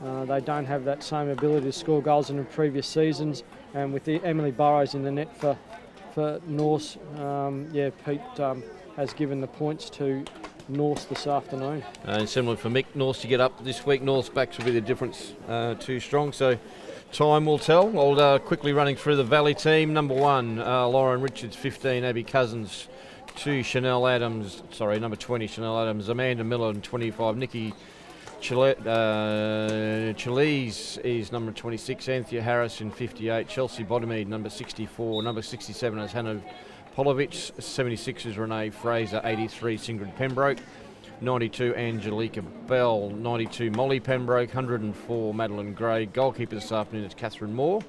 They don't have that same ability to score goals in the previous seasons. And with the Emily Burrows in the net for Norse, Pete has given the points to Norse this afternoon. And similar for Mick, Norse to get up this week. North's backs will be the difference, too strong. So time will tell. I'll quickly running through the Valley team. Number 1, Lauren Richards, 15, Abby Cousins, 2, number 20, Chanel Adams, Amanda Miller, and 25, Nikki Chilese is number 26, Anthea Harrison, 58, Chelsea Bodemede, number 64, number 67 is Hannah Polovich, 76 is Renee Fraser, 83 Singrid Pembroke, 92 Angelica Bell, 92 Molly Pembroke, 104 Madeline Gray. Goalkeeper this afternoon is Catherine Moore,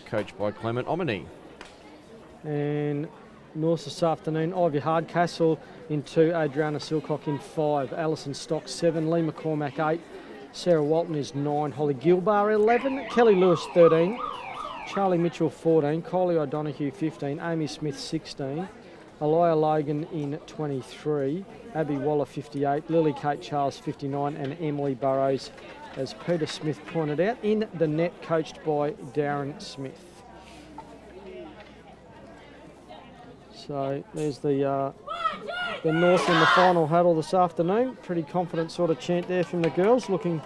coached by Clement Omini. And North this afternoon, Ivy Hardcastle in 2, Adriana Silcock in 5, Alison Stock 7, Lee McCormack 8, Sarah Walton is 9, Holly Gilbar 11, Kelly Lewis 13, Charlie Mitchell 14, Kylie O'Donoghue 15, Amy Smith 16, Elia Logan in 23, Abby Waller 58, Lily Kate Charles 59, and Emily Burrows, as Peter Smith pointed out, in the net, coached by Darren Smith. So there's the North in the final huddle this afternoon. Pretty confident sort of chant there from the girls. Looking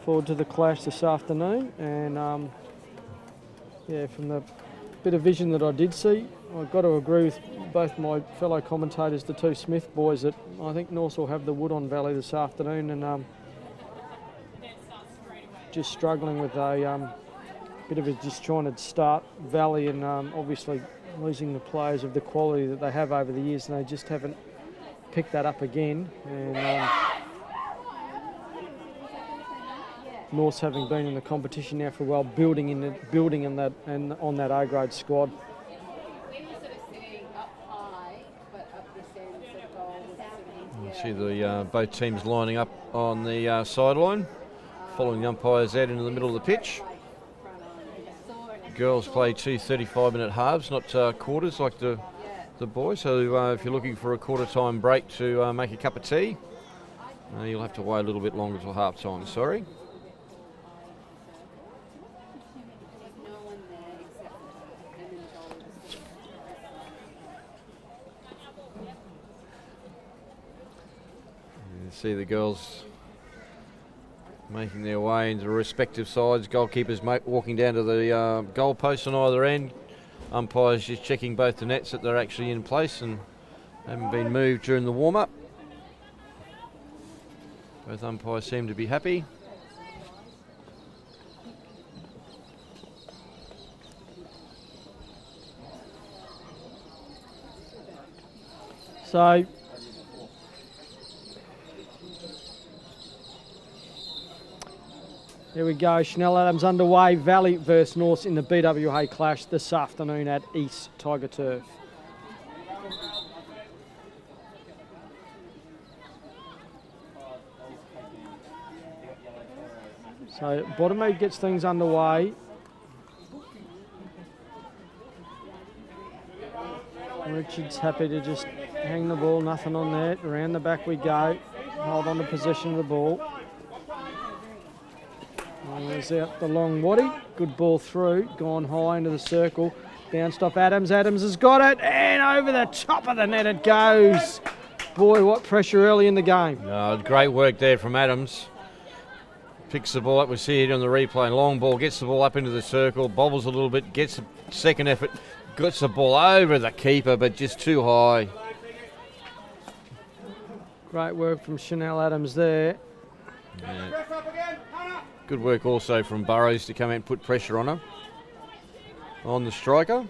forward to the clash this afternoon. And from the bit of vision that I did see, I've got to agree with both my fellow commentators, the 2 Smith boys, that I think North will have the wood on Valley this afternoon, and just struggling with a bit of a disjointed start. Valley, and obviously losing the players of the quality that they have over the years, and they just haven't picked that up again. And North's having been in the competition now for a while, building in that and on that A-grade squad. You see the both teams lining up on the sideline, following the umpires out into the middle of the pitch. Girls play 2 35-minute halves, not quarters like the boys. So if you're looking for a quarter-time break to make a cup of tea, you'll have to wait a little bit longer till half-time, sorry. You see the girls making their way into respective sides. Goalkeepers walking down to the goal post on either end. Umpires just checking both the nets that they're actually in place and haven't been moved during the warm-up. Both umpires seem to be happy. So here we go, Chanel Adams underway, Valley versus North in the BWA clash this afternoon at East Tiger Turf. So Bodemede gets things underway. Richards happy to just hang the ball, nothing on there. Around the back we go, hold on to possession of the ball. There's out the long waddy, good ball through, gone high into the circle, bounced off Adams, Adams has got it, and over the top of the net it goes. Boy, what pressure early in the game. Great work there from Adams. Picks the ball up, we see it on the replay, long ball, gets the ball up into the circle, bobbles a little bit, gets a second effort, gets the ball over the keeper, but just too high. Great work from Chanel Adams there. Yeah. Good work also from Burrows to come out and put pressure on her, on the striker.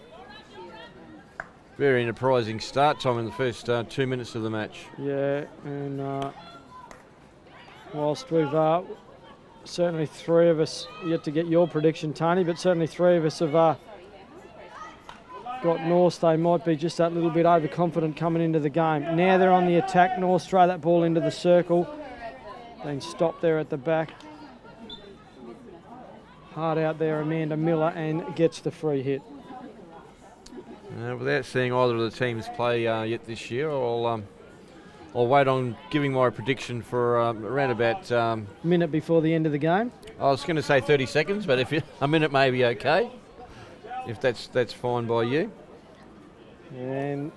Very enterprising start time in the first 2 minutes of the match. Yeah, and whilst we've certainly 3 of us, yet to get your prediction, Tony, but certainly 3 of us have got North. They might be just that little bit overconfident coming into the game. Now they're on the attack. North throw that ball into the circle, then stop there at the back. Hard out there, Amanda Miller, and gets the free hit. Without seeing either of the teams play yet this year, I'll I'll wait on giving my prediction for around about... minute before the end of the game. I was going to say 30 seconds, but if a minute may be okay, if that's fine by you. And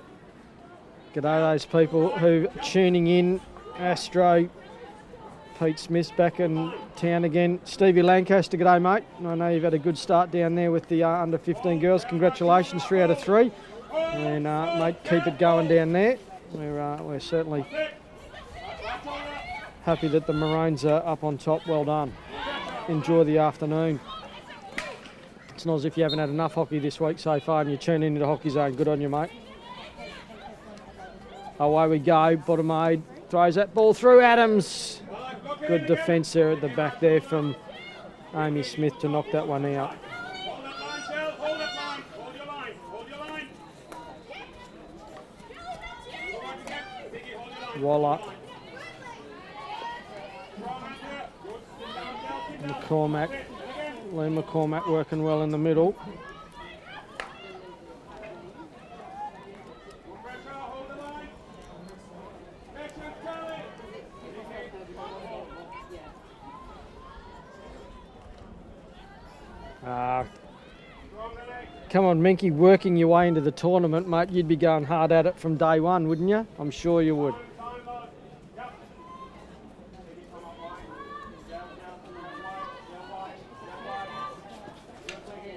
g'day those people who are tuning in. Astro, Pete Smith's back in town again. Stevie Lancaster, g'day mate. I know you've had a good start down there with the under 15 girls. Congratulations, 3 out of 3. And mate, keep it going down there. We're certainly happy that the Maroons are up on top. Well done. Enjoy the afternoon. It's not as if you haven't had enough hockey this week so far and you're tuning into the Hockey Zone. Good on you, mate. Away we go. Bottom aid throws that ball through. Adams. Good defence there at the back there from Amy Smith to knock that one out. Waller. Lee McCormack working well in the middle. Come on, Minky, working your way into the tournament, mate. You'd be going hard at it from day one, wouldn't you? I'm sure you would.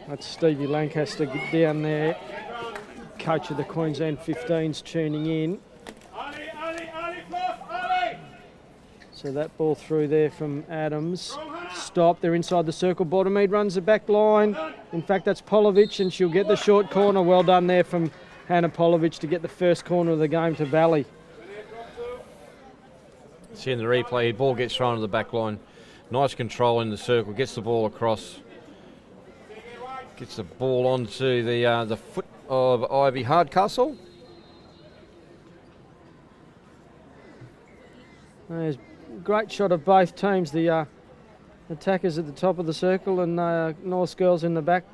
That's Stevie Lancaster down there, coach of the Queensland 15s, tuning in. So that ball through there from Adams. Stop, they're inside the circle. Bottomede runs the back line. In fact, that's Polovic, and she'll get the short corner. Well done there from Hannah Polovic to get the first corner of the game to Valley. See in the replay, ball gets thrown to the back line. Nice control in the circle, gets the ball across. Gets the ball onto the foot of Ivy Hardcastle. There's a great shot of both teams. The attackers at the top of the circle and North's girls in the back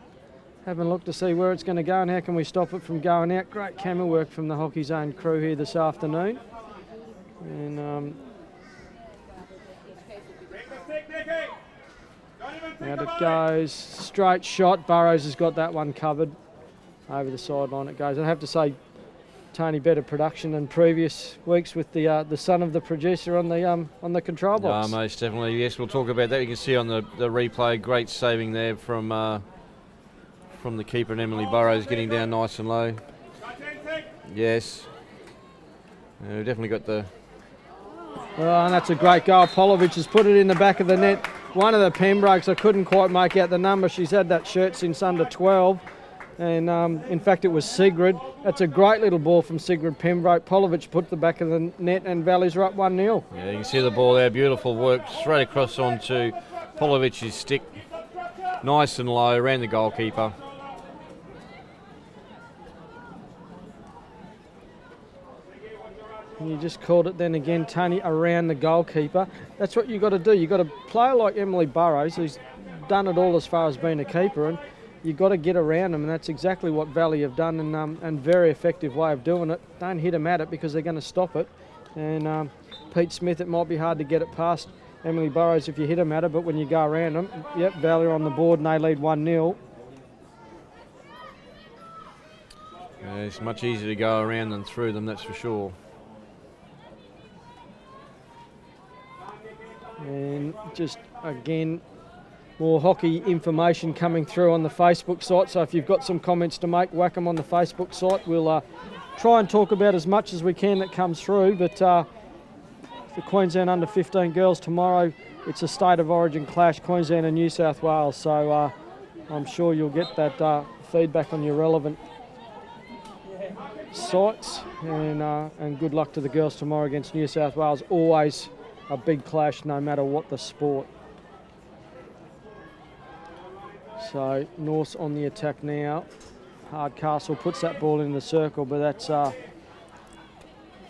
having a look to see where it's going to go and how can we stop it from going out. Great camera work from the Hockey Zone crew here this afternoon. And out it goes, straight shot. Burrows has got that one covered. Over the sideline it goes. I have to say, Tony, better production than previous weeks with the son of the producer on the control box. Most definitely, yes. We'll talk about that. You can see on the replay, great saving there from the keeper and Emily Burrows getting down nice and low. Yes, we've definitely got the. Oh, and that's a great goal. Polovic has put it in the back of the net. One of the Pembrokes, I couldn't quite make out the number. She's had that shirt since under 12. And in fact, it was Sigrid. That's a great little ball from Sigrid Pembroke. Polovic put the back of the net and Valley's are up 1-0. Yeah, you can see the ball there. Beautiful work. Straight across onto Polovic's stick. Nice and low. Ran the goalkeeper. And you just called it then again, Tony, around the goalkeeper. That's what you've got to do. You've got to play like Emily Burrows, who's done it all as far as being a keeper, and you've got to get around them, and that's exactly what Valley have done, and very effective way of doing it. Don't hit them at it because they're going to stop it. And Pete Smith, it might be hard to get it past Emily Burrows if you hit them at it, but when you go around them, yep, Valley are on the board and they lead 1-0. It's much easier to go around than through them, that's for sure. And just again, more hockey information coming through on the Facebook site. So if you've got some comments to make, whack them on the Facebook site. We'll try and talk about as much as we can that comes through. But the Queensland under 15 girls tomorrow, it's a state of origin clash, Queensland and New South Wales. So I'm sure you'll get that feedback on your relevant sites. And good luck to the girls tomorrow against New South Wales. Always a big clash, no matter what the sport. So North's on the attack now. Hardcastle puts that ball in the circle, but that's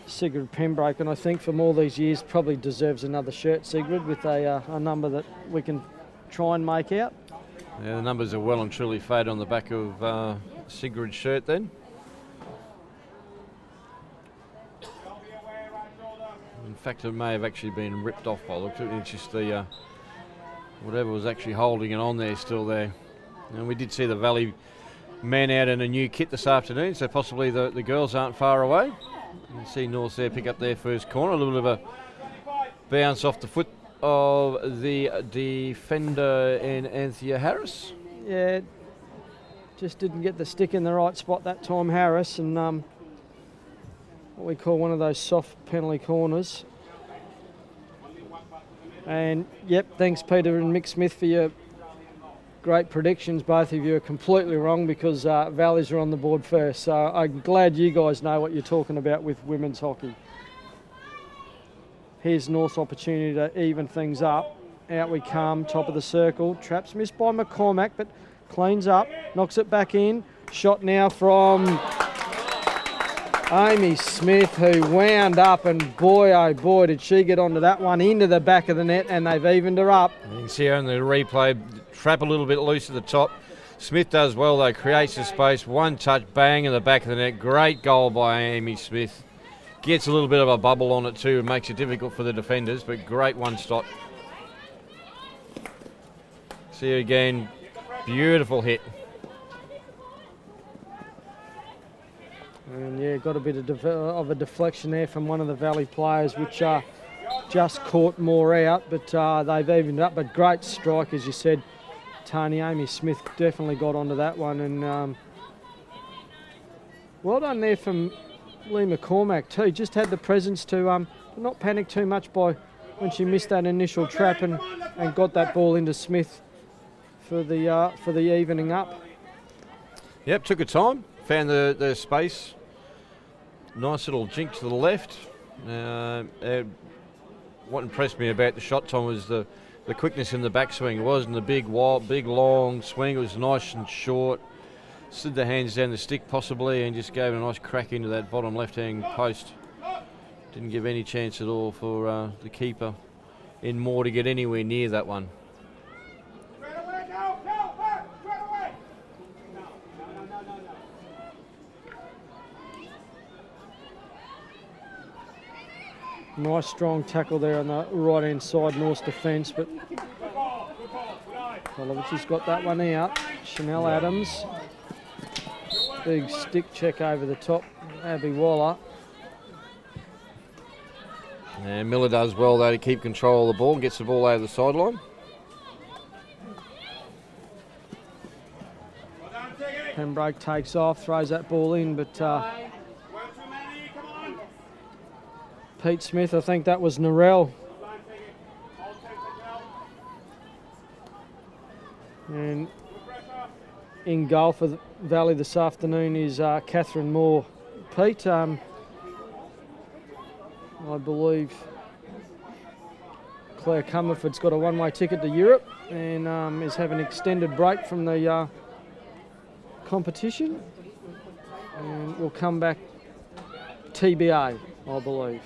Sigrid Pembroke, and I think from all these years probably deserves another shirt, Sigrid, with a number that we can try and make out. Yeah, the numbers are well and truly faded on the back of Sigrid's shirt then. In fact, it may have actually been ripped off by the look of it. It's just the whatever was actually holding it on there still there. And we did see the Valley man out in a new kit this afternoon, so possibly the girls aren't far away. You can see North there pick up their first corner. A little bit of a bounce off the foot of the defender in Anthea Harris. Yeah, just didn't get the stick in the right spot that time, Harris, and what we call one of those soft penalty corners. And yep, thanks Peter and Mick Smith for your great predictions. Both of you are completely wrong because Valleys are on the board first. So I'm glad you guys know what you're talking about with women's hockey. Here's North's opportunity to even things up. Out we come, top of the circle. Traps missed by McCormack, but cleans up, knocks it back in. Shot now from Amy Smith, who wound up, and boy, oh boy, did she get onto that one into the back of the net, and they've evened her up. You can see her in the replay, trap a little bit loose at the top. Smith does well though, creates the space, one touch, bang in the back of the net. Great goal by Amy Smith. Gets a little bit of a bubble on it too, and makes it difficult for the defenders, but great one stop. See her again, beautiful hit. And yeah, got a bit of a deflection there from one of the Valley players, which just caught more out, but they've evened up. But great strike, as you said, Tony. Amy Smith definitely got onto that one, and well done there from Lee McCormack too. Just had the presence to not panic too much by when she missed that initial trap and got that ball into Smith for the evening up. Yep, took her time, found the space. Nice little jink to the left. What impressed me about the shot, Tom, was the quickness in the backswing. It wasn't a big long swing. It was nice and short. Slid the hands down the stick possibly and just gave it a nice crack into that bottom left-hand post. Didn't give any chance at all for the keeper in Moore to get anywhere near that one. Nice strong tackle there on the right-hand side, North's defence, but Polovich has got that one out. Chanel Adams. Big stick check over the top. Abby Waller. And Miller does well though to keep control of the ball and gets the ball over the sideline. Pembroke takes off, throws that ball in, but Pete Smith, I think that was Narelle. And in goal for the Valley this afternoon is Catherine Moore. Pete, I believe Claire Comerford's got a one-way ticket to Europe and is having an extended break from the competition. And will come back TBA, I believe.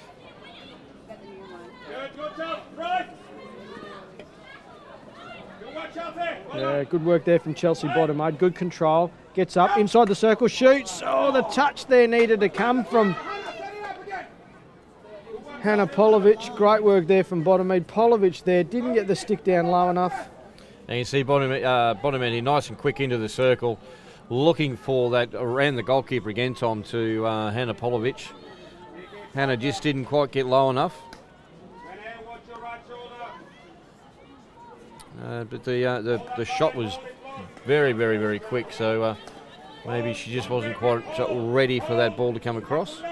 Yeah, good work there from Chelsea Bottomade. Good control. Gets up inside the circle, shoots. Oh, the touch there needed to come from Hannah Polovich. Great work there from Bottomade. Polovich there didn't get the stick down low enough. And you see Bottomade nice and quick into the circle, looking for that around the goalkeeper again, Tom, to Hannah Polovich. Hannah just didn't quite get low enough. But the shot was very, very, very quick, so maybe she just wasn't quite ready for that ball to come across.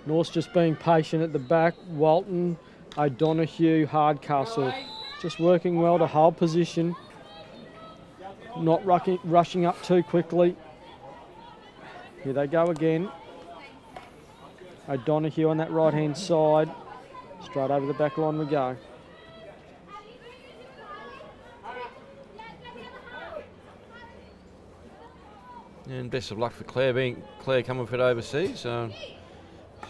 North's just being patient at the back. Walton, O'Donoghue, Hardcastle, just working well to hold position, not rushing up too quickly. Here they go again. O'Donoghue on that right-hand side. Straight over the back line we go. And best of luck for Claire coming for overseas.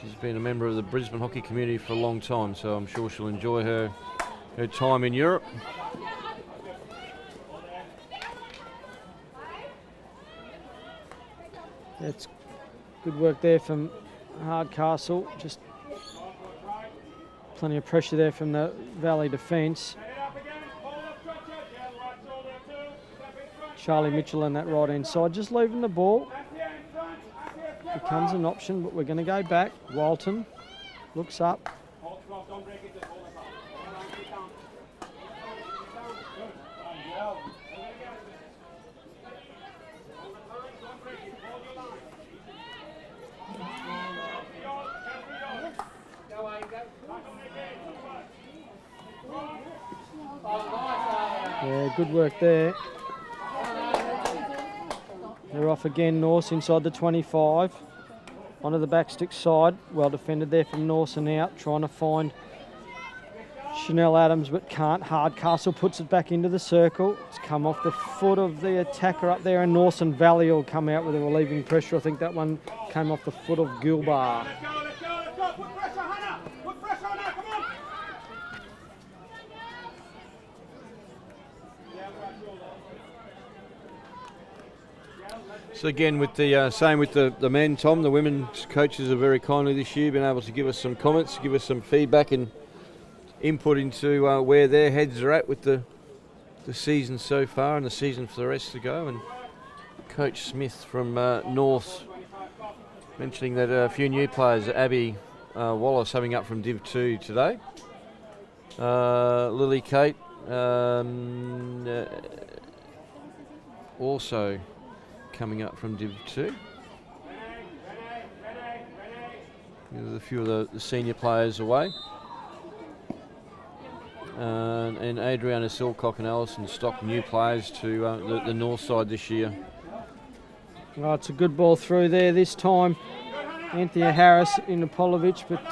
She's been a member of the Brisbane hockey community for a long time, so I'm sure she'll enjoy her time in Europe. It's Good work there from Hardcastle. Just plenty of pressure there from the Valley defence. Charlie Mitchell on that right-hand side, just leaving the ball. Becomes an option, but we're going to go back. Walton looks up. Yeah, good work there. They're off again, Norse inside the 25. Onto the backstick side. Well defended there from Norson out, trying to find Chanel Adams, but can't. Hardcastle puts it back into the circle. It's come off the foot of the attacker up there, and Norson Valley will come out with a relieving pressure. I think that one came off the foot of Gilbar. So again, with the same with the men, Tom, the women's coaches are very kindly this year been able to give us some comments, give us some feedback and input into where their heads are at with the season so far and the season for the rest to go. And Coach Smith from North mentioning that a few new players, Abby Wallace having up from Div 2 today, Lily Kate also coming up from Div 2. There's a few of the senior players away. And Adriana Silcock and Alison Stock, new players to the north side this year. Well, it's a good ball through there this time. Anthea Harris in Apolovic, but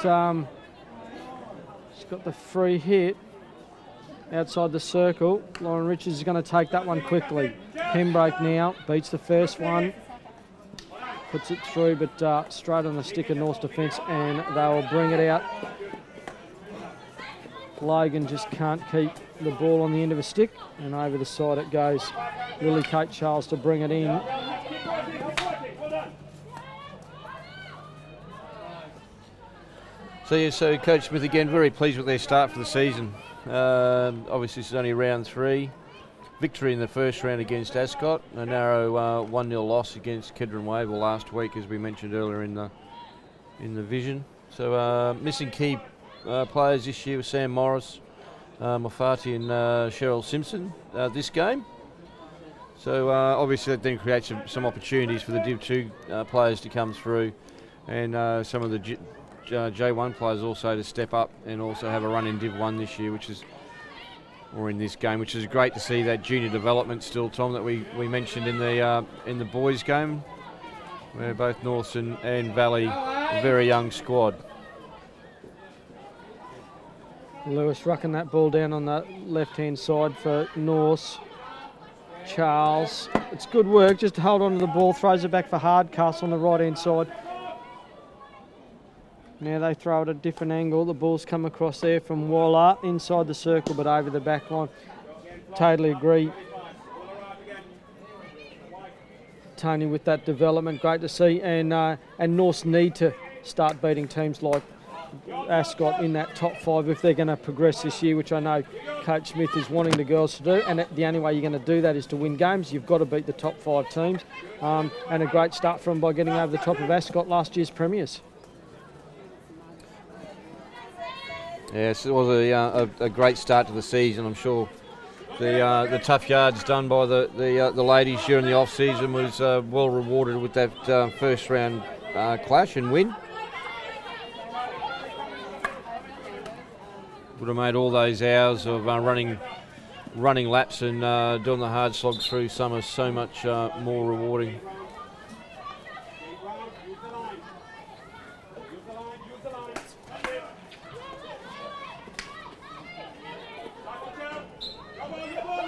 she's got the free hit outside the circle. Lauren Richards is going to take that one quickly. Pembroke now beats the first one, puts it through, but straight on the stick of North's defence, and they will bring it out. Logan just can't keep the ball on the end of a stick, and over the side it goes. Lily Kate Charles to bring it in. So Coach Smith again very pleased with their start for the season. Obviously this is only round 3. Victory in the first round against Ascot, a narrow 1-0 loss against Kedron Wavell last week, as we mentioned earlier in the vision. So missing key players this year with Sam Morris, Mofati and Cheryl Simpson this game. So obviously that then creates some opportunities for the Div 2 players to come through, and some of the J1 players also to step up and also have a run in Div 1 this year, or in this game, which is great to see that junior development still, Tom, that we mentioned in the boys game, where both North and Valley, a very young squad. Lewis rucking that ball down on the left-hand side for Norse. Charles, it's good work just to hold on to the ball, throws it back for Hardcastle on the right-hand side. Now they throw it at a different angle. The ball's come across there from Waller inside the circle, but over the back line. Totally agree, Tony, with that development. Great to see, and Norths need to start beating teams like Ascot in that top 5 if they're going to progress this year, which I know Coach Smith is wanting the girls to do. And the only way you're going to do that is to win games. You've got to beat the top 5 teams, and a great start for them by getting over the top of Ascot, last year's premiers. Yes, it was a great start to the season. I'm sure the tough yards done by the ladies during the off season was well rewarded with that first round clash and win. Would have made all those hours of running laps and doing the hard slog through summer so much more rewarding.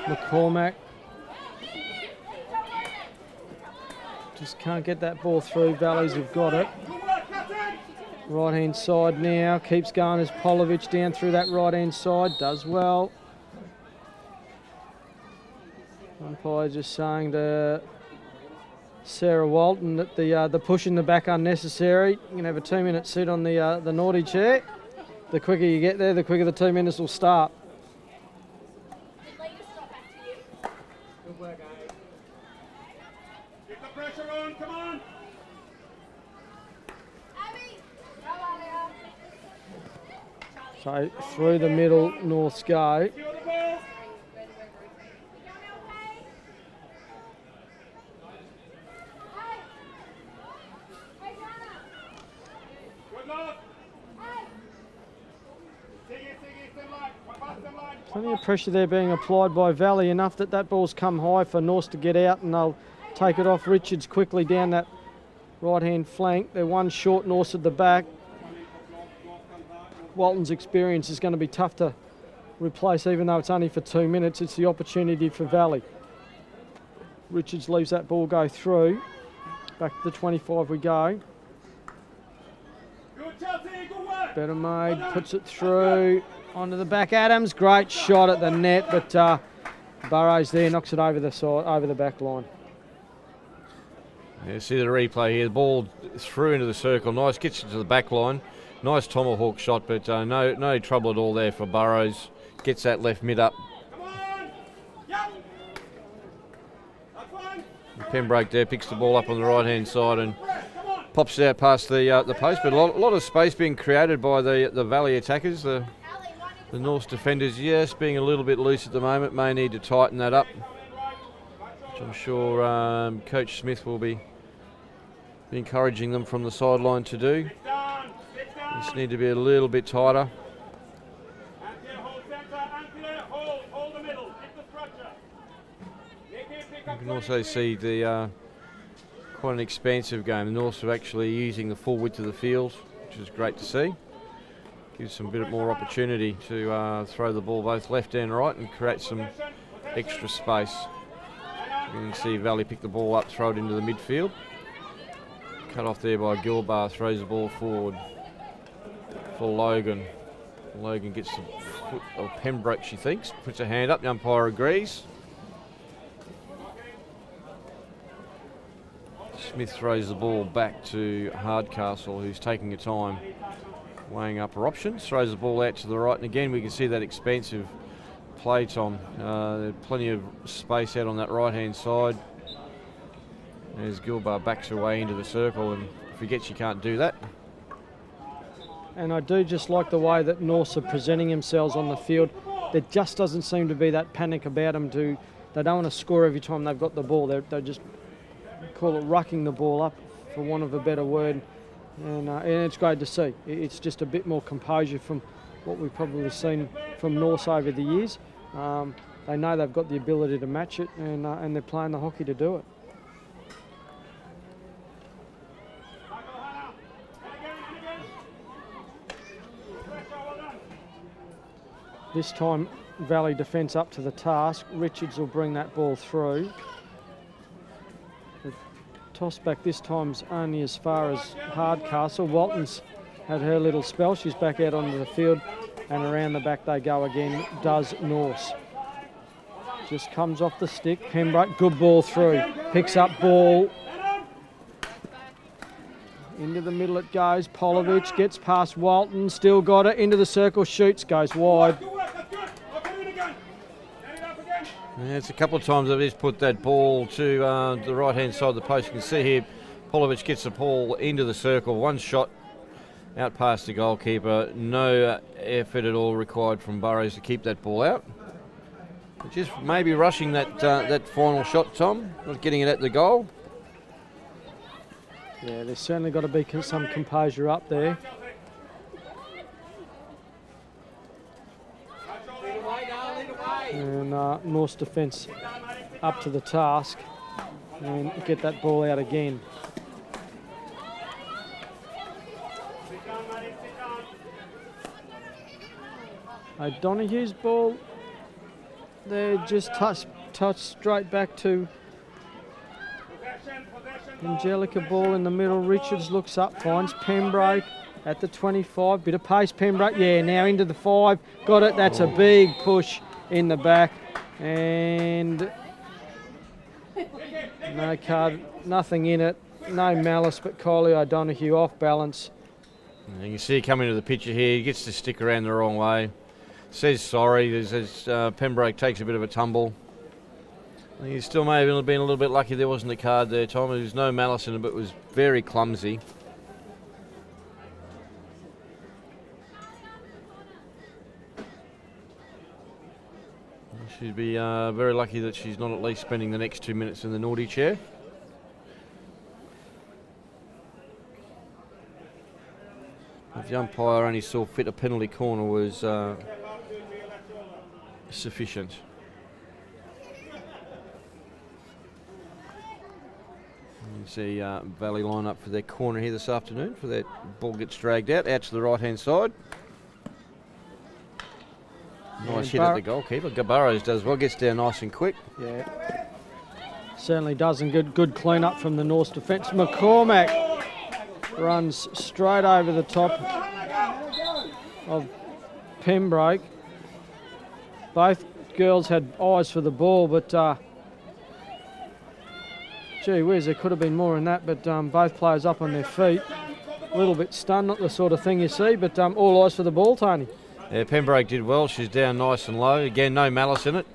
McCormack just can't get that ball through. Valleys have got it. Right hand side now, keeps going as Polovic down through that right hand side, does well. Umpire just saying to Sarah Walton that the push in the back unnecessary. You can have a 2-minute sit on the naughty chair. The quicker you get there, the quicker the 2 minutes will start. Good work, guys. Get the pressure on, come on. So through the middle, Norths go. Secure the ball. Good luck. Plenty of pressure there being applied by Valley, enough that that ball's come high for Norths to get out, and they'll take it off Richards quickly down that right-hand flank. They're one short, Norths at the back. Walton's experience is going to be tough to replace, even though it's only for 2 minutes. It's the opportunity for Valley. Richards leaves that ball go through. Back to the 25 we go. Good, Chelsea, good work. Better made, puts it through onto the back. Adams, great shot at the net, but Burrows there knocks it over the side, over the back line. Yeah, see the replay here. The ball through into the circle. Nice, gets it to the back line. Nice tomahawk shot, but no trouble at all there for Burrows. Gets that left mid up. Come on. Yep. That's one. Pembroke there picks the ball up on the right-hand side and Come on. pops it out past the post. But a lot of space being created by the Valley attackers. The North defenders, yes, being a little bit loose at the moment. May need to tighten that up, which I'm sure Coach Smith will be encouraging them from the sideline to do. Just need to be a little bit tighter. Hold the middle. Keep the structure. You can also see the quite an expansive game. The Norths are actually using the full width of the field, which is great to see. Gives them a bit more opportunity to throw the ball both left and right and create some extra space. You can see Valley pick the ball up, throw it into the midfield. Cut off there by Gilbar, throws the ball forward for Logan. Logan gets the foot of Pembroke, she thinks, puts her hand up, the umpire agrees. Smith throws the ball back to Hardcastle, who's taking her time, weighing up her options, throws the ball out to the right, and again we can see that expansive play, Tom. Plenty of space out on that right-hand side. As Gilbar backs her way into the circle and forgets she can't do that. And I do just like the way that Norths are presenting themselves on the field. There just doesn't seem to be that panic about them. They don't want to score every time they've got the ball. They just call it rucking the ball up, for want of a better word. And it's great to see. It's just a bit more composure from what we've probably seen from Norths over the years. They know they've got the ability to match it, and they're playing the hockey to do it. This time, Valley defence up to the task. Richards will bring that ball through. The toss back this time's only as far as Hardcastle. Walton's had her little spell. She's back out onto the field, and around the back they go again, does Norths. Just comes off the stick. Pembroke, good ball through. Picks up ball. Into the middle it goes. Polovich gets past Walton. Still got it. Into the circle. Shoots. Goes wide. Yeah, it's a couple of times I've just put that ball to the right-hand side of the post. You can see here, Polovich gets the ball into the circle. One shot out past the goalkeeper. No effort at all required from Burrows to keep that ball out. Just maybe rushing that final shot, Tom, not getting it at the goal. Yeah, there's certainly got to be some composure up there. And North's defence up to the task and get that ball out again. O'Donoghue's ball there, just touched straight back to Angelica. Ball in the middle. Richards looks up, finds Pembroke at the 25. Bit of pace, Pembroke. Yeah, now into the 5. Got it. That's a big push in the back. And No card, nothing in it. No malice, but Kylie O'Donoghue off balance. And you can see coming to the picture here, he gets to stick around the wrong way. Says sorry, as Pembroke takes a bit of a tumble. He still may have been a little bit lucky there wasn't a card there, Tom. There was no malice in it, but it was very clumsy. She'd be very lucky that she's not at least spending the next 2 minutes in the naughty chair. If the umpire only saw fit a penalty corner was sufficient. You can see Valley line up for their corner here this afternoon for that ball gets dragged out to the right hand side. Nice hit at the goalkeeper. Gabarros does well, gets down nice and quick. Yeah, certainly does, and good clean up from the North's defence. McCormack runs straight over the top of Pembroke. Both girls had eyes for the ball, but gee whiz, there could have been more in that, but both players up on their feet. A little bit stunned, not the sort of thing you see, but all eyes for the ball, Tony. Yeah, Pembroke did well. She's down nice and low. Again, no malice in it.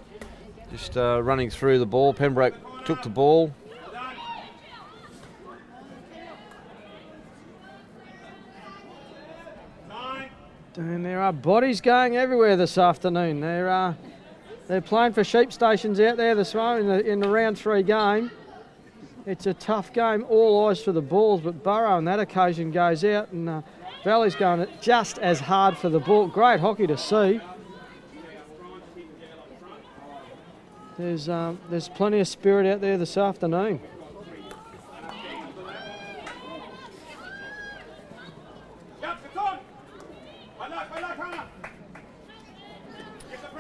Just running through the ball. Pembroke took the ball. And there are bodies going everywhere this afternoon. They're playing for sheep stations out there this morning in the round 3 game. It's a tough game. All eyes for the balls, but Burrow on that occasion goes out, and Valley's going just as hard for the ball. Great hockey to see. There's plenty of spirit out there this afternoon.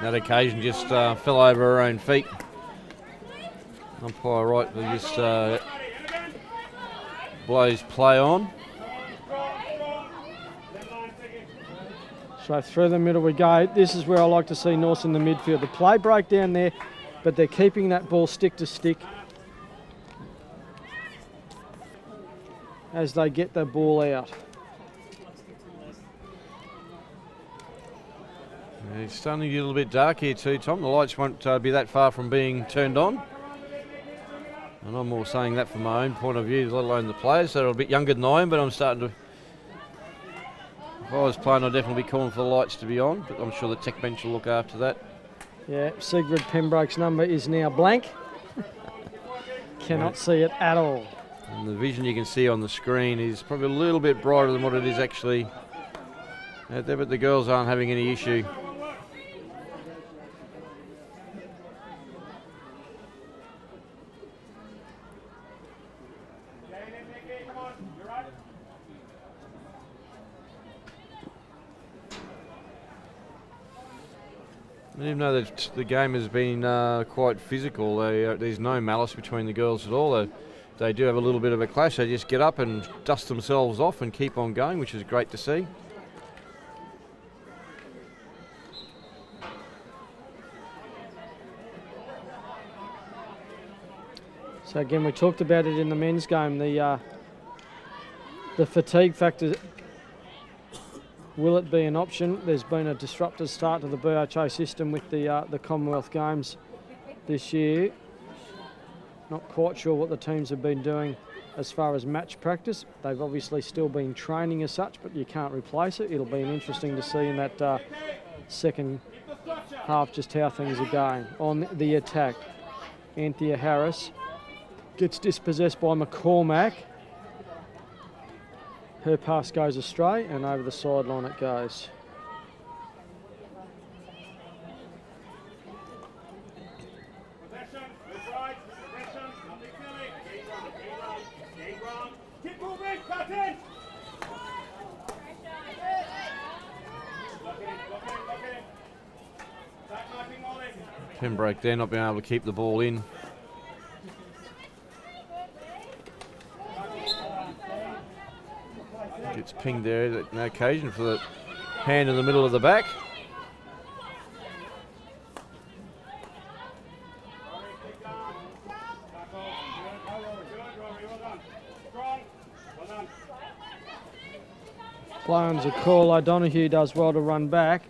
That occasion just fell over her own feet. Umpire right just blows play on. So through the middle we go. This is where I like to see North in the midfield. The play break down there, but they're keeping that ball stick to stick as they get the ball out. It's starting to get a little bit dark here too, Tom. The lights won't be that far from being turned on. And I'm more saying that from my own point of view, let alone the players. They're a bit younger than I am, but I'm starting to... If I was playing, I'd definitely be calling for the lights to be on, but I'm sure the tech bench will look after that. Yeah, Sigrid Pembroke's number is now blank. Cannot see it at all. And the vision you can see on the screen is probably a little bit brighter than what it is actually out there, but the girls aren't having any issue. Even though the game has been quite physical, there's no malice between the girls at all. They do have a little bit of a clash. They just get up and dust themselves off and keep on going, which is great to see. So again, we talked about it in the men's game. The fatigue factor. Will it be an option? There's been a disrupted start to the BHA system with the Commonwealth Games this year. Not quite sure what the teams have been doing as far as match practice. They've obviously still been training as such, but you can't replace it. It'll be interesting to see in that second half just how things are going. On the attack, Anthea Harris gets dispossessed by McCormack. Her pass goes astray and over the sideline it goes. Pembroke there not being able to keep the ball in. Gets pinged there, no occasion for the hand in the middle of the back. Play on's a call. O'Donoghue does well to run back.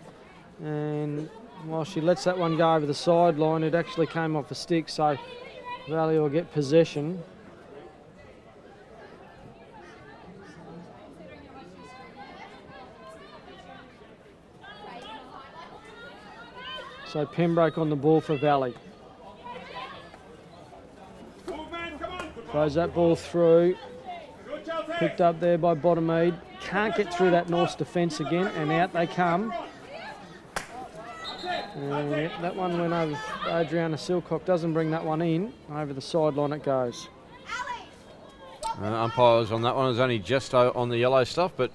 And while she lets that one go over the sideline, it actually came off a stick, so Valley will get possession. So Pembroke on the ball for Valley. Throws that ball through. Picked up there by Bottomede. Can't get through that North's defence again, and out they come. And that one went over. Adriana Silcock doesn't bring that one in. Over the sideline it goes. Umpires on that one is only just on the yellow stuff, but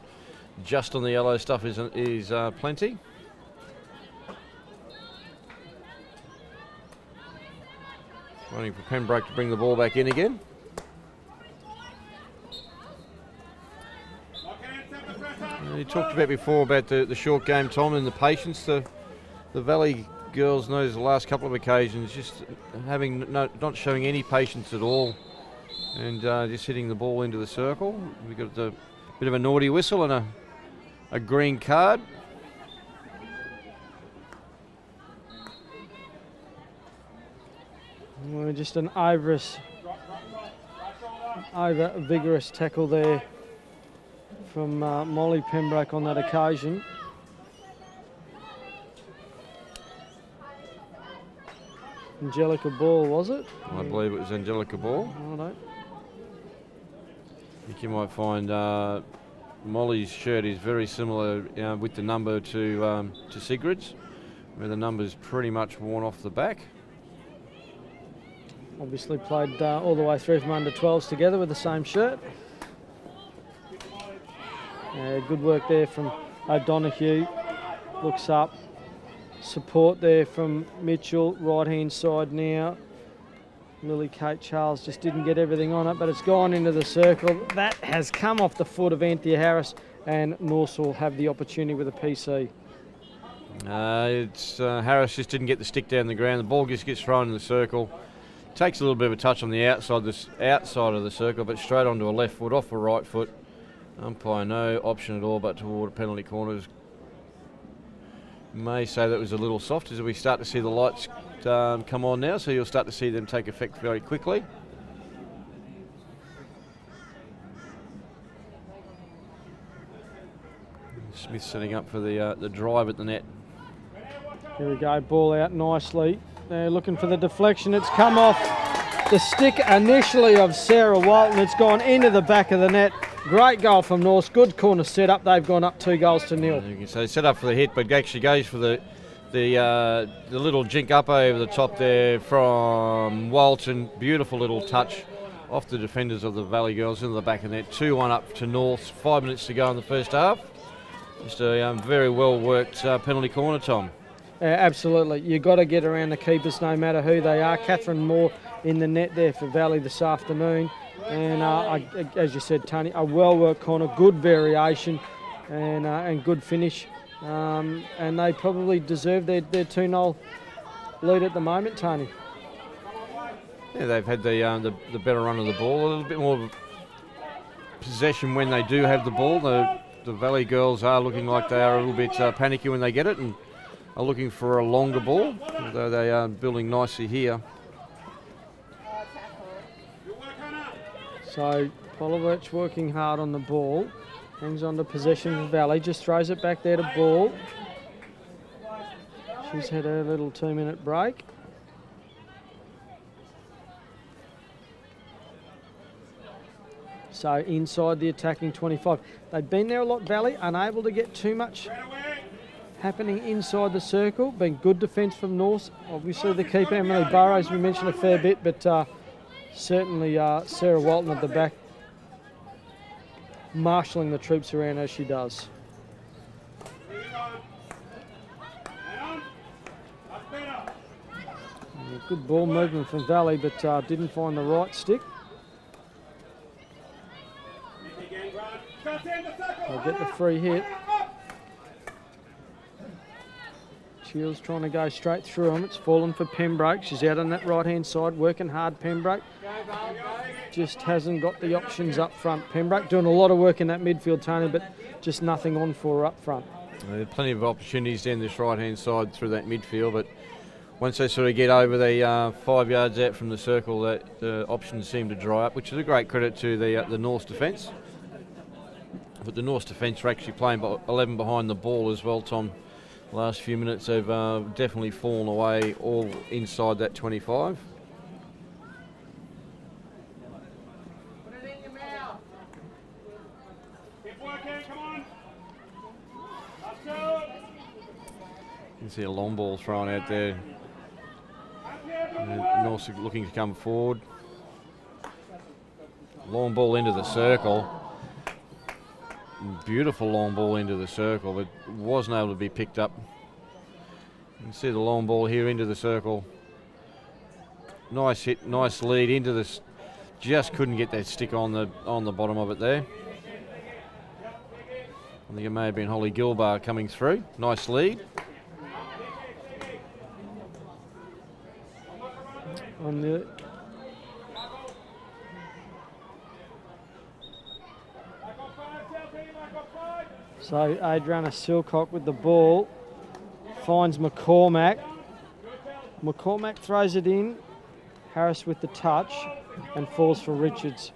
just on the yellow stuff is plenty. Waiting for Pembroke to bring the ball back in again. You talked about before about the short game, Tom, and the patience. The Valley girls knows the last couple of occasions just not showing any patience at all, and just hitting the ball into the circle. We got a bit of a naughty whistle and a green card. Well, just an over vigorous tackle there from Molly Pembroke on that occasion. Angelica Ball, was it? I believe it was Angelica Ball. Righto. I think you might find Molly's shirt is very similar with the number to Sigrid's, where the number's pretty much worn off the back. Obviously played all the way through from under 12s together with the same shirt. Good work there from O'Donoghue. Looks up. Support there from Mitchell. Right hand side now. Lily Kate Charles just didn't get everything on it, but it's gone into the circle. That has come off the foot of Anthea Harris, and Norse will have the opportunity with a PC. Harris just didn't get the stick down the ground. The ball just gets thrown in the circle. Takes a little bit of a touch on the outside of the circle, but straight onto a left foot, off a right foot. Umpire no option at all but toward penalty corners. May say that was a little soft as we start to see the lights come on now, so you'll start to see them take effect very quickly. Smith setting up for the drive at the net. Here we go, ball out nicely. They're looking for the deflection. It's come off the stick initially of Sarah Walton. It's gone into the back of the net. Great goal from Norse. Good corner set up. They've gone up 2-0. You can say set up for the hit, but actually goes for the little jink up over the top there from Walton. Beautiful little touch off the defenders of the Valley girls into the back of the net. 2-1 up to North. 5 minutes to go in the first half. Just a very well worked penalty corner, Tom. Absolutely. You've got to get around the keepers no matter who they are. Catherine Moore in the net there for Valley this afternoon. And as you said, Tony, a well-worked corner, good variation and good finish. And they probably deserve their 2-0 lead at the moment, Tony. Yeah, they've had the better run of the ball, a little bit more possession when they do have the ball. The Valley girls are looking like they are a little bit panicky when they get it and are looking for a longer ball, although they are building nicely here. So Polovich working hard on the ball, hangs on to possession of Valley, just throws it back there to Ball. She's had a little 2-minute break. So inside the attacking 25. They've been there a lot, Valley, unable to get too much happening inside the circle. Been good defence from North. Obviously the keeper, Emily Burrows, we mentioned a fair bit, but certainly Sarah Walton at the back, marshalling the troops around as she does. Good ball movement from Valley, but didn't find the right stick. They'll get the free hit. Shields trying to go straight through him. It's fallen for Pembroke. She's out on that right-hand side, working hard, Pembroke. just hasn't got the options up front. Pembroke doing a lot of work in that midfield, Tony, but just nothing on for her up front. There are plenty of opportunities down this right-hand side through that midfield, but once they sort of get over the 5 yards out from the circle, that options seem to dry up, which is a great credit to the North's defence. But the North's defence are actually playing 11 behind the ball as well, Tom. The last few minutes have definitely fallen away, all inside that 25. Put it in your mouth. Keep working, come on. Let's go. You can see a long ball thrown out there. North's looking to come forward. Long ball into the circle. Beautiful long ball into the circle, but wasn't able to be picked up. You can see the long ball here into the circle. Nice hit, nice lead into this. Just couldn't get that stick on the bottom of it there. I think it may have been Holly Gilbar coming through. Nice lead. On the so Adriana Silcock with the ball finds McCormack. McCormack throws it in. Harris with the touch and falls for Richards.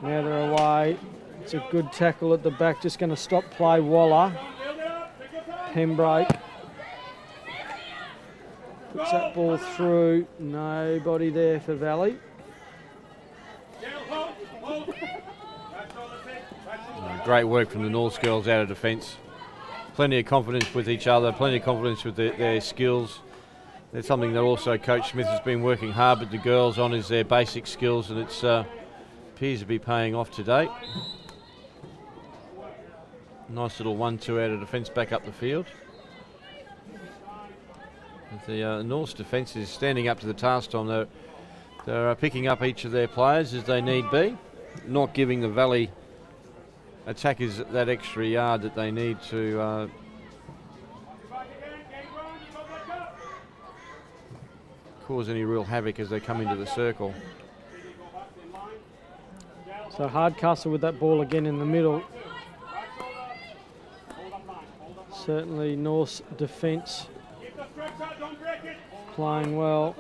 Now they're away. It's a good tackle at the back. Just going to stop play. Waller. Pembroke. Puts that ball through. Nobody there for Valley. Great work from the Norths girls out of defence. Plenty of confidence with each other, plenty of confidence with their skills. That's something that also Coach Smith has been working hard with the girls on, is their basic skills, and it appears to be paying off today. Nice little 1-2 out of defence back up the field. The North's defence is standing up to the task, Tom. They're picking up each of their players as they need be, not giving the Valley attackers that extra yard that they need to cause any real havoc as they come into the circle. So Hardcastle with that ball again in the middle. Certainly North's defence playing well.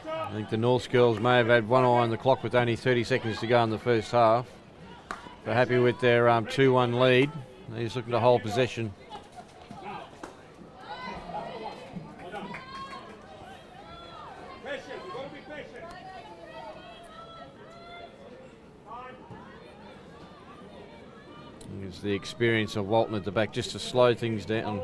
I think the North girls may have had one eye on the clock with only 30 seconds to go in the first half. They're happy with their 2-1 lead. They're just looking to hold possession. It's the experience of Walton at the back just to slow things down.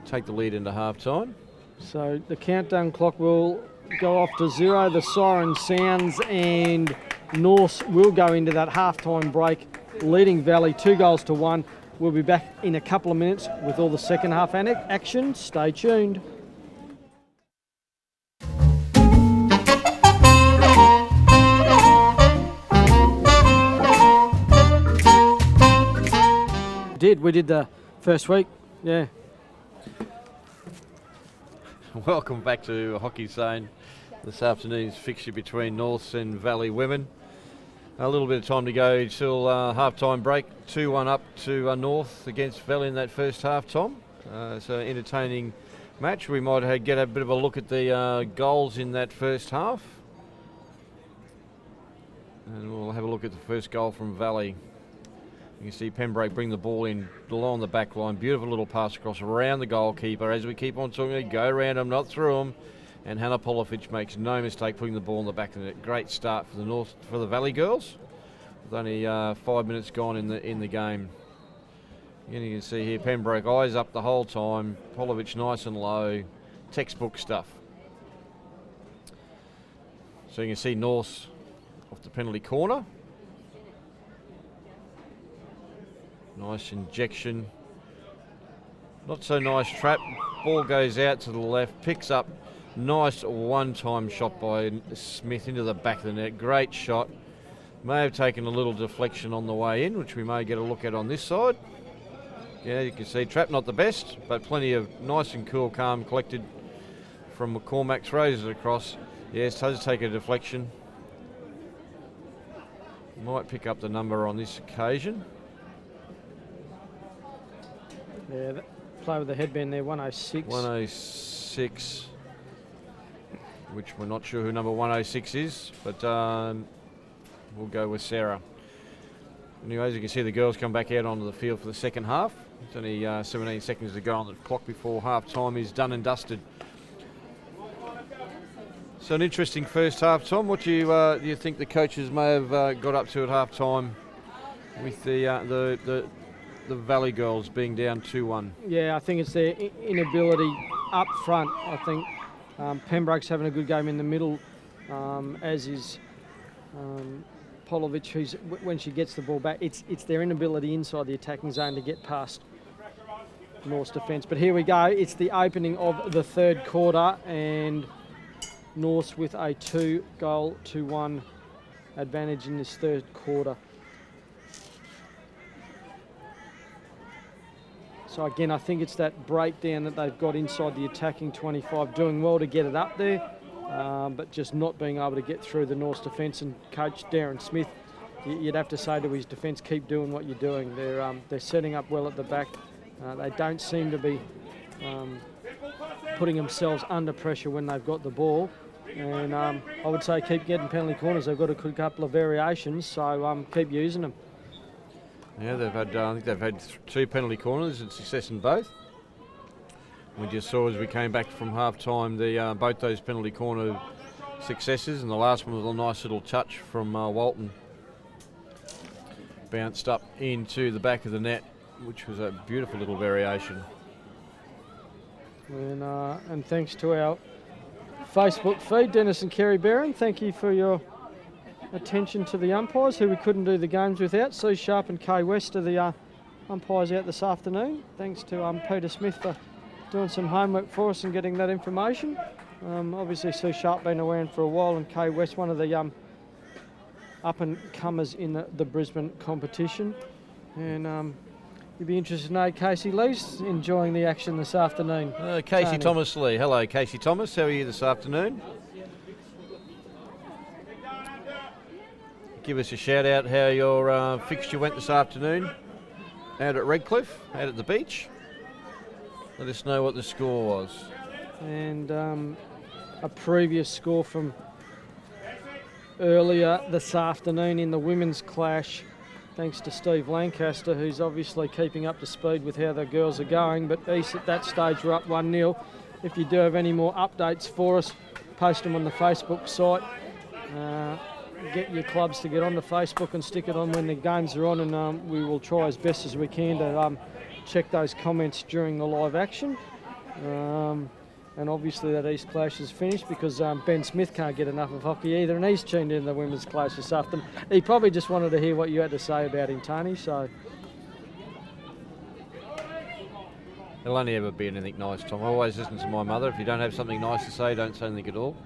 Take the lead into half-time. So the countdown clock will go off to 0. The siren sounds and North will go into that half-time break, leading Valley 2-1. We'll be back in a couple of minutes with all the second half action. Stay tuned. We did the first week, yeah. Welcome back to Hockey Zone. This afternoon's fixture between Norths and Valley women. A little bit of time to go till half-time break. 2-1 up to North against Valley in that first half, Tom. It's an entertaining match. We might get a bit of a look at the goals in that first half. And we'll have a look at the first goal from Valley. You can see Pembroke bring the ball in along the back line. Beautiful little pass across around the goalkeeper. As we keep on talking, go around them, not through them. And Hannah Polovic makes no mistake putting the ball in the back of the net. Great start for the Valley girls. With only 5 minutes gone in the game. Again, you can see here Pembroke eyes up the whole time. Polovic nice and low. Textbook stuff. So you can see North off the penalty corner. Nice injection. Not so nice trap. Ball goes out to the left, picks up. Nice one-time shot by Smith into the back of the net. Great shot. May have taken a little deflection on the way in, which we may get a look at on this side. Yeah, you can see trap not the best, but plenty of nice and cool, calm, collected from McCormack. Throws it across. Yes, does take a deflection. Might pick up the number on this occasion. Yeah, play with the headband there, 106. 106, which we're not sure who number 106 is, but we'll go with Sarah. Anyways, you can see the girls come back out onto the field for the second half. It's only 17 seconds to go on the clock before half time is done and dusted. So an interesting first half, Tom. What do you think the coaches may have got up to at half time with the Valley girls being down 2-1? Yeah, I think it's their inability up front. I think Pembroke's having a good game in the middle, as is Polovic, who's when she gets the ball back, it's their inability inside the attacking zone to get past North's defence. But here we go. It's the opening of the third quarter, and North with a 2-1 advantage in this third quarter. So again, I think it's that breakdown that they've got inside the attacking 25, doing well to get it up there, but just not being able to get through the North's defence. And coach Darren Smith, you'd have to say to his defence, keep doing what you're doing. They're setting up well at the back. They don't seem to be putting themselves under pressure when they've got the ball. And I would say keep getting penalty corners. They've got a good couple of variations, so keep using them. Yeah, they've had. I think they've had 2 penalty corners and success in both. We just saw as we came back from half time both those penalty corner successes, and the last one was a nice little touch from Walton. Bounced up into the back of the net, which was a beautiful little variation. And thanks to our Facebook feed, Dennis and Kerry Barron, thank you for your attention to the umpires, who we couldn't do the games without. Sue Sharp and Kay West are the umpires out this afternoon. Thanks to Peter Smith for doing some homework for us and getting that information. Obviously Sue Sharp been around for a while, and Kay West, one of the up-and-comers in the Brisbane competition. And you'd be interested to know Casey Lee's enjoying the action this afternoon. Casey Tony. Thomas Lee. Hello, Casey Thomas. How are you this afternoon? Give us a shout out how your fixture went this afternoon out at Redcliffe, out at the beach. Let us know what the score was. And a previous score from earlier this afternoon in the women's clash, thanks to Steve Lancaster, who's obviously keeping up to speed with how the girls are going. But East at that stage were up 1-0. If you do have any more updates for us, post them on the Facebook site. Get your clubs to get on the Facebook and stick it on when the games are on, and we will try as best as we can to check those comments during the live action. And obviously that East clash is finished because Ben Smith can't get enough of hockey either, and he's tuned in the women's clash this afternoon. He probably just wanted to hear what you had to say about him, Tony. So It'll only ever be anything nice, Tom. I always listen to my mother. If you don't have something nice to say, don't say anything at all.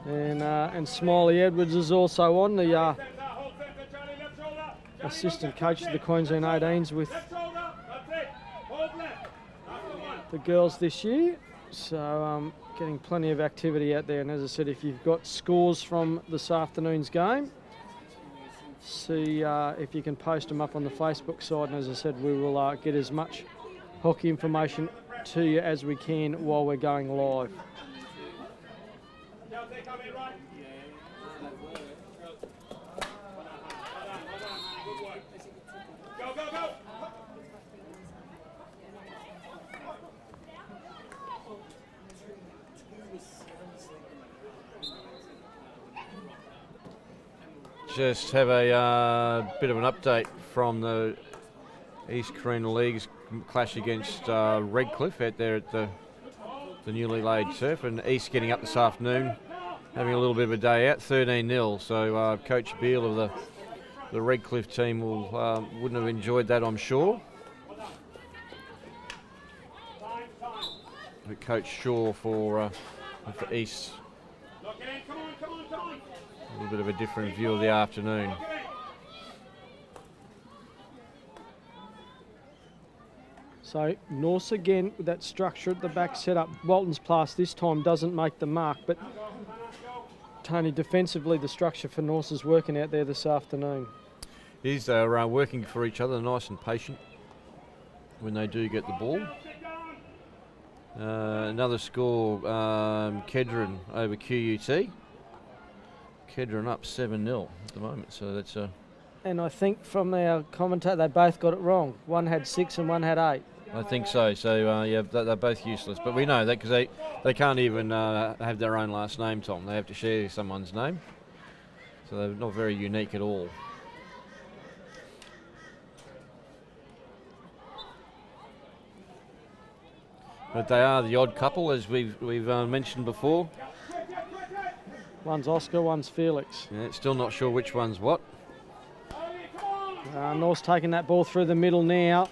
And Smiley Edwards is also on, the assistant coach of the Queensland 18s with the girls this year. So getting plenty of activity out there. And as I said, if you've got scores from this afternoon's game, see if you can post them up on the Facebook side. And as I said, we will get as much hockey information to you as we can while we're going live. Just have a bit of an update from the East Carina League's clash against Redcliffe out there at the newly laid turf, and East getting up this afternoon, having a little bit of a day out, 13-0. So Coach Beale of the Redcliffe team wouldn't have enjoyed that, I'm sure. But Coach Shaw for East little bit of a different view of the afternoon. So Norse again with that structure at the back set up. Walton's pass this time doesn't make the mark, but Tony, defensively the structure for Norse is working out there this afternoon. These are working for each other, nice and patient when they do get the ball. Another score, Kedron over QUT. Kedron up 7-0 at the moment, so that's a... And I think from our commentator, they both got it wrong. One had 6 and one had 8. I think so. So, yeah, they're both useless. But we know that because they can't even have their own last name, Tom. They have to share someone's name. So they're not very unique at all. But they are the odd couple, as we've mentioned before. One's Oscar, one's Felix. Yeah, still not sure which one's what. North's taking that ball through the middle now.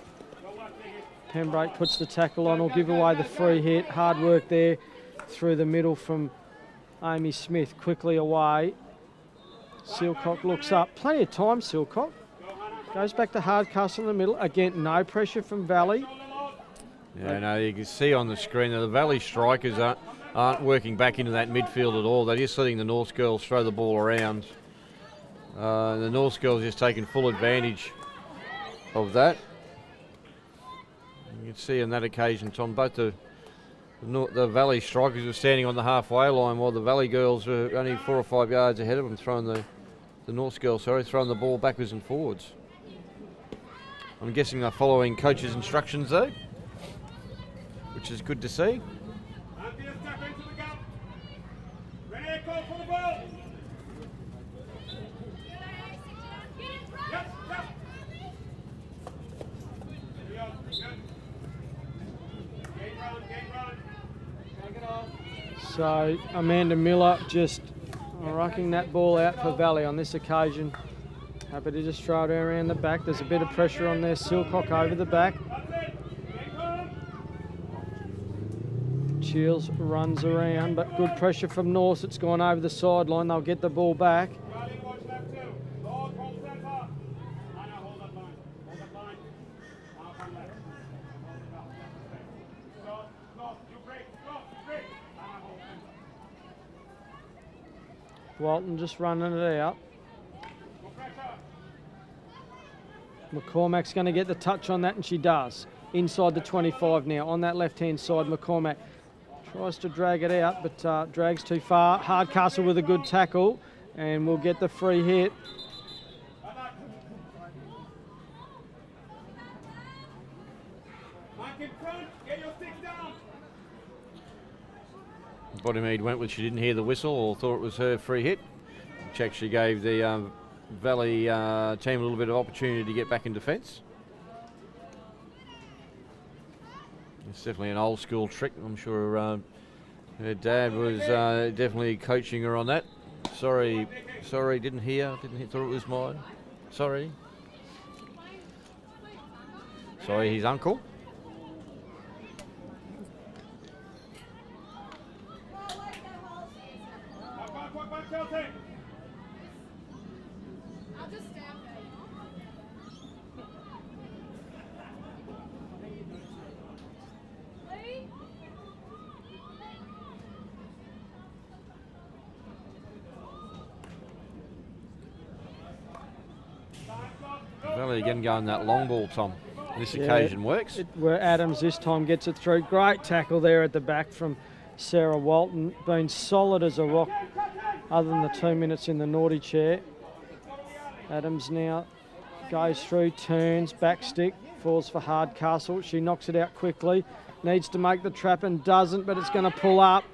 Pembroke puts the tackle on, will give away the free hit. Hard work there through the middle from Amy Smith. Quickly away. Silcock looks up. Plenty of time, Silcock. Goes back to Hardcastle in the middle. Again, no pressure from Valley. Yeah, no, you can see on the screen that the Valley strikers aren't working back into that midfield at all. They're just letting the North girls throw the ball around. The North girls just taking full advantage of that. You can see on that occasion, Tom, both the Valley strikers were standing on the halfway line while the Valley girls were only 4 or 5 yards ahead of them, throwing the North girls, throwing the ball backwards and forwards. I'm guessing they're following coach's instructions though, which is good to see. So Amanda Miller just rocking that ball out for Valley on this occasion. Happy to just throw it around the back. There's a bit of pressure on there. Silcock over the back. Shields runs around, but good pressure from Norse. It's gone over the sideline. They'll get the ball back. Walton just running it out. McCormack's going to get the touch on that, and she does. Inside the 25 now. On that left-hand side, McCormack tries to drag it out, but drags too far. Hardcastle with a good tackle, and we'll get the free hit. Bodymead went with, she didn't hear the whistle or thought it was her free hit, which actually gave the Valley team a little bit of opportunity to get back in defence. It's definitely an old school trick. I'm sure her dad was definitely coaching her on that. Sorry, didn't hear, thought it was mine. Sorry, his uncle. Valley again going that long ball, Tom. This occasion works. Where Adams this time gets it through. Great tackle there at the back from Sarah Walton. Been solid as a rock other than the 2 minutes in the naughty chair. Adams now goes through, turns, back stick, falls for Hardcastle. She knocks it out quickly. Needs to make the trap and doesn't, but it's going to pull up.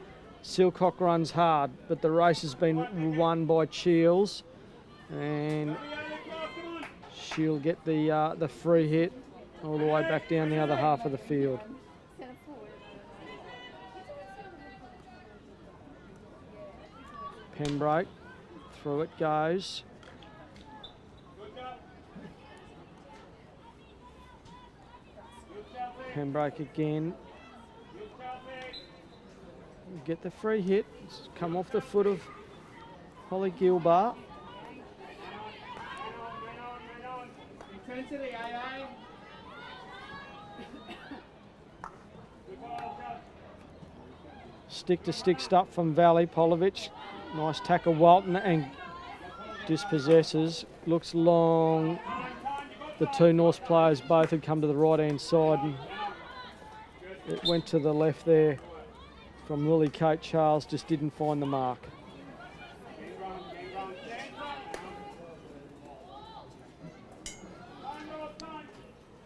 Silcock runs hard, but the race has been won by Shields. And she'll get the free hit all the way back down the other half of the field. Pembroke, through it goes. Pembroke again. Get the free hit. It's come off the foot of Holly Gilbert. Intensity, AA. Stick-to-stick stuff from Valley. Polovic. Nice tackle. Walton and dispossesses. Looks long. The two Norse players both had come to the right-hand side, and it went to the left there from Lily Kate Charles. Just didn't find the mark.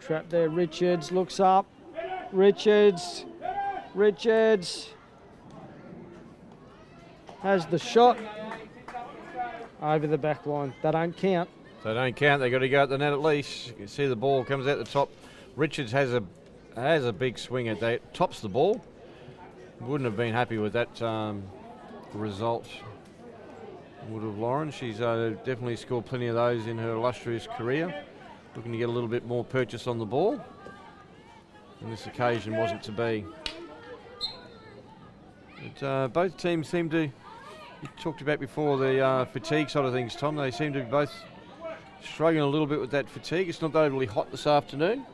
Trap there. Richards looks up. Richards has the shot over the back line. That don't count. They don't count. They've got to go at the net at least. You can see the ball comes out the top. Richards has a big swing at that. Tops the ball. Wouldn't have been happy with that result. Would have Lauren. She's definitely scored plenty of those in her illustrious career. Looking to get a little bit more purchase on the ball. And this occasion wasn't to be. But, both teams seem to, you talked about before the fatigue side of things, Tom. They seem to be both struggling a little bit with that fatigue. It's not overly hot this afternoon.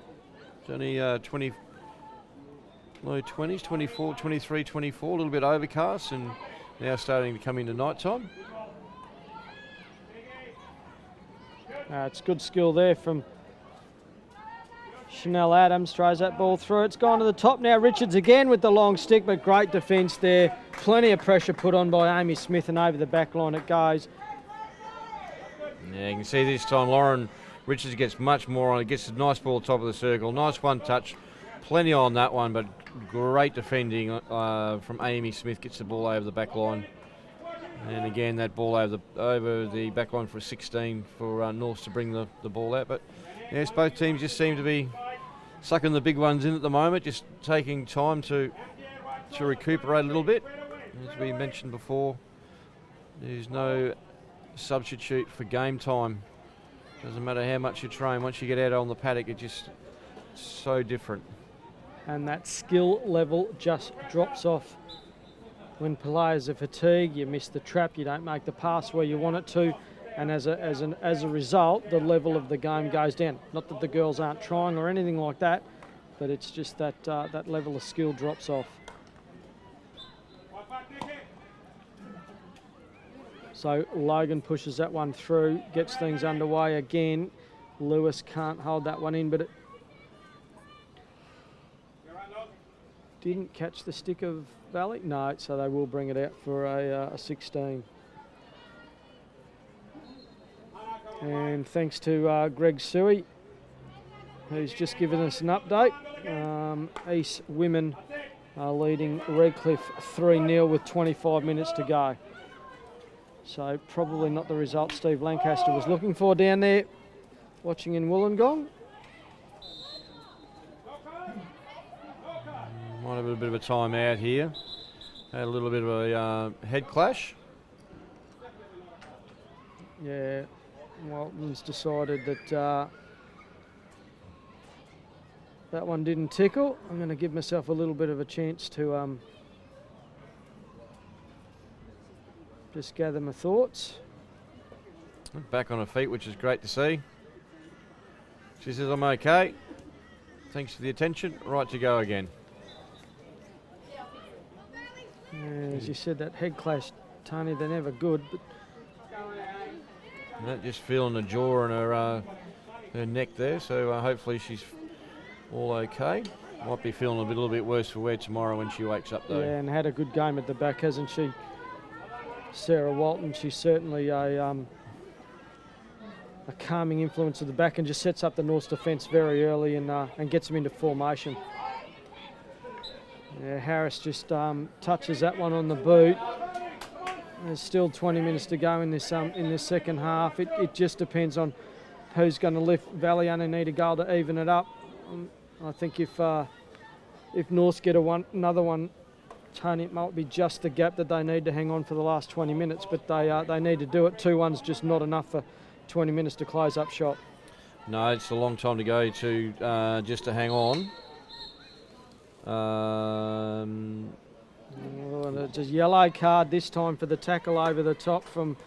It's only 20, low 20s, 24, 23, 24, a little bit overcast, and now starting to come into night time. It's good skill there from Chanel Adams. Throws that ball through. It's gone to the top now. Richards again with the long stick, but great defence there. Plenty of pressure put on by Amy Smith, and over the back line it goes. Yeah, you can see this time Lauren Richards gets much more on it. Gets a nice ball top of the circle. Nice one touch. Plenty on that one, but great defending from Amy Smith. Gets the ball over the back line. And again, that ball over the back line for a 16 for North to bring the ball out. But yes, both teams just seem to be sucking the big ones in at the moment, just taking time to recuperate a little bit. As we mentioned before, there's no substitute for game time. Doesn't matter how much you train, once you get out on the paddock, it's just so different. And that skill level just drops off. When players are fatigued, you miss the trap, you don't make the pass where you want it to, and as a result, the level of the game goes down. Not that the girls aren't trying or anything like that, but it's just that that level of skill drops off. So Logan pushes that one through, gets things underway again. Lewis can't hold that one in, but it didn't catch the stick of Valley. No, so they will bring it out for a 16. And thanks to Greg Suey, who's just given us an update. East women are leading Redcliffe 3-0 with 25 minutes to go. So probably not the result Steve Lancaster was looking for down there, watching in Wollongong. Might have a bit of a time out here. Had a little bit of a head clash. Yeah, Walton's decided that that one didn't tickle. I'm going to give myself a little bit of a chance to just gather my thoughts. Back on her feet, which is great to see. She says, I'm okay. Thanks for the attention. Right to go again. Yeah, as you said, that head clash, Tony, they're never good. But and that just feeling the jaw and her neck there, so hopefully she's all okay. Might be feeling a little bit worse for wear tomorrow when she wakes up though. Yeah, and had a good game at the back, hasn't she? Sarah Walton, she's certainly a calming influence at the back and just sets up the North's defence very early and gets them into formation. Yeah, Harris just touches that one on the boot. There's still 20 minutes to go in this second half. It just depends on who's going to lift. Valley only need a goal to even it up. I think if Norths get another one, Tony, it might be just the gap that they need to hang on for the last 20 minutes, but they need to do it. 2-1's just not enough for 20 minutes to close up shop. No, it's a long time to go to just to hang on. It's a yellow card this time for the tackle over the top from